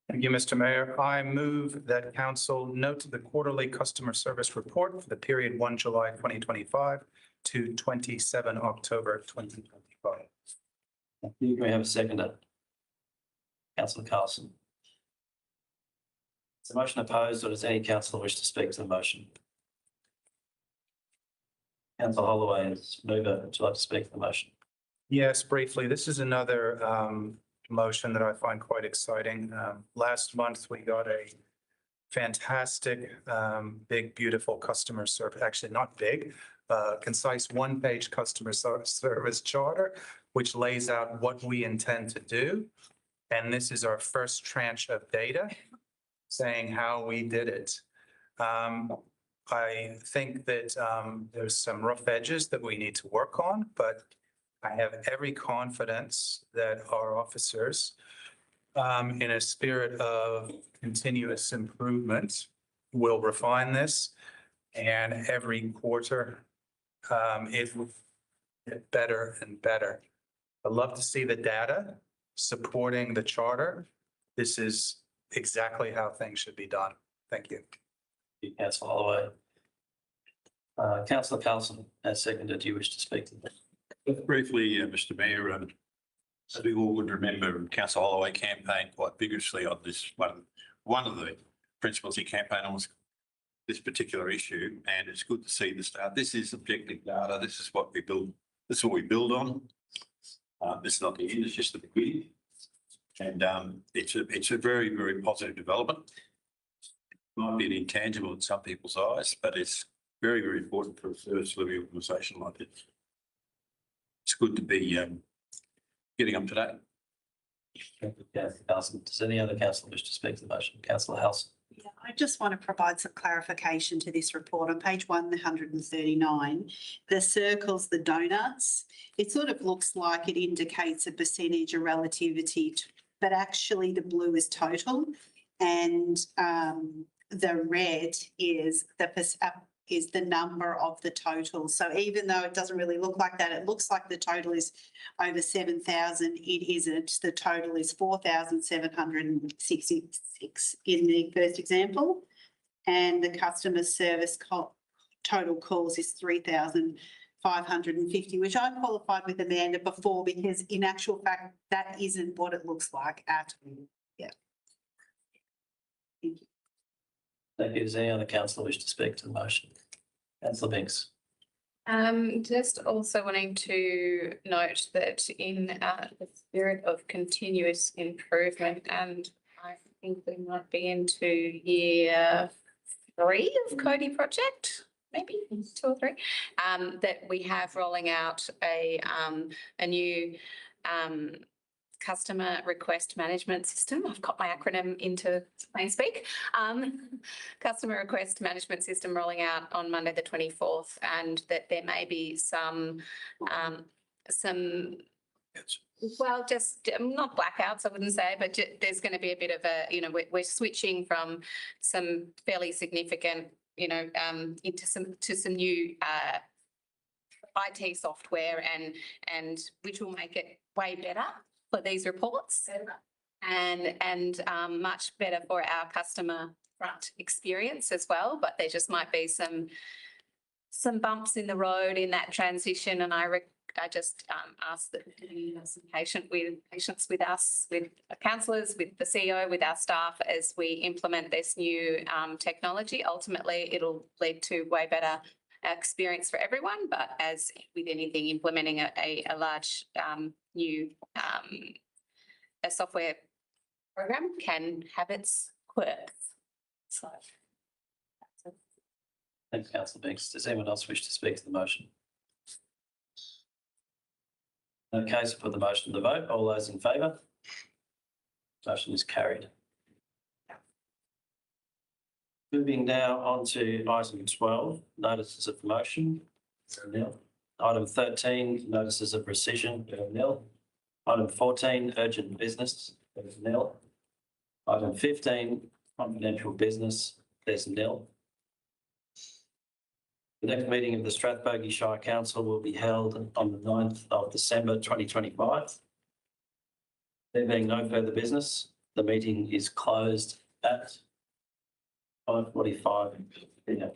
Thank you, Mr. Mayor. I move that council note the quarterly customer service report for the period 1 July 2025 to 27 October 2025. Thank you. Can we have a seconder? Councillor Carlson. Is the motion opposed, or does any councillor wish to speak to the motion? Councillor Holloway, as mover, would you like to speak to the motion? Yes, briefly. This is another motion that I find quite exciting. Last month, we got a fantastic, big, beautiful customer service, actually not big, concise one-page customer service charter, which lays out what we intend to do. And this is our first tranche of data saying how we did it. I think that there's some rough edges that we need to work on, but I have every confidence that our officers, in a spirit of continuous improvement, will refine this, and every quarter it will get better and better. I'd love to see the data supporting the charter. This is exactly how things should be done. Thank you. Thank you, Councillor Holloway. Councillor Carlson, as seconded, do you wish to speak to that? Briefly, Mr. Mayor, as we all would remember, Councillor Holloway campaigned quite vigorously on this one of the principles he campaigned on was this particular issue, and it's good to see the start. This is objective data. This is what we build. This is what we build on. This is not the end, it's just the beginning. And it's a very, very positive development. It might be an intangible in some people's eyes, but it's very, very important for a service delivery organisation like this. It's good to be getting up to date. Thank you, Councillor Carlson. Does any other councillor wish to speak to the motion? Councillor Halson. Yeah, I just want to provide some clarification to this report. On page 139, the circles, the donuts, it sort of looks like it indicates a percentage or relativity, but actually the blue is total, and the red is the number of the total. So even though it doesn't really look like that, it looks like the total is over 7,000. It isn't. The total is 4,766 in the first example. And the customer service total calls is 3,550, which I qualified with Amanda before, because in actual fact, that isn't what it looks like at all. Yeah. Thank you. Thank you. Does any other councillor wish to speak to the motion? Councillor Binks. Just also wanting to note that in the spirit of continuous improvement, and I think we might be into year 3 of Cody project, maybe 2 or 3, that we have rolling out a new customer request management system. I've got my acronym into plain speak. Customer request management system rolling out on Monday the 24th, and that there may be some well, just not blackouts, I wouldn't say, but there's going to be a bit of a, we're switching from some fairly significant, into some new IT software, and which will make it way better for these reports. and much better for our customer front experience as well. But there just might be some bumps in the road in that transition, and I just ask that you have some patience with us, with councillors, with the CEO, with our staff as we implement this new technology. Ultimately, it'll lead to way better experience for everyone, but as with anything, implementing a large new a software program can have its quirks. So. Thanks, councillor Binks. Does anyone else wish to speak to the motion? Okay, so put the motion to the vote. All those in favour? Motion is carried. Moving now on to item 12, notices of motion. Nil. Item 13, notices of rescission. Nil. Item 14, urgent business. There's nil. Item 15, confidential business. There's nil. The next meeting of the Strathbogie Shire Council will be held on the 9th of December 2025. There being no further business, the meeting is closed at 5:45 p.m.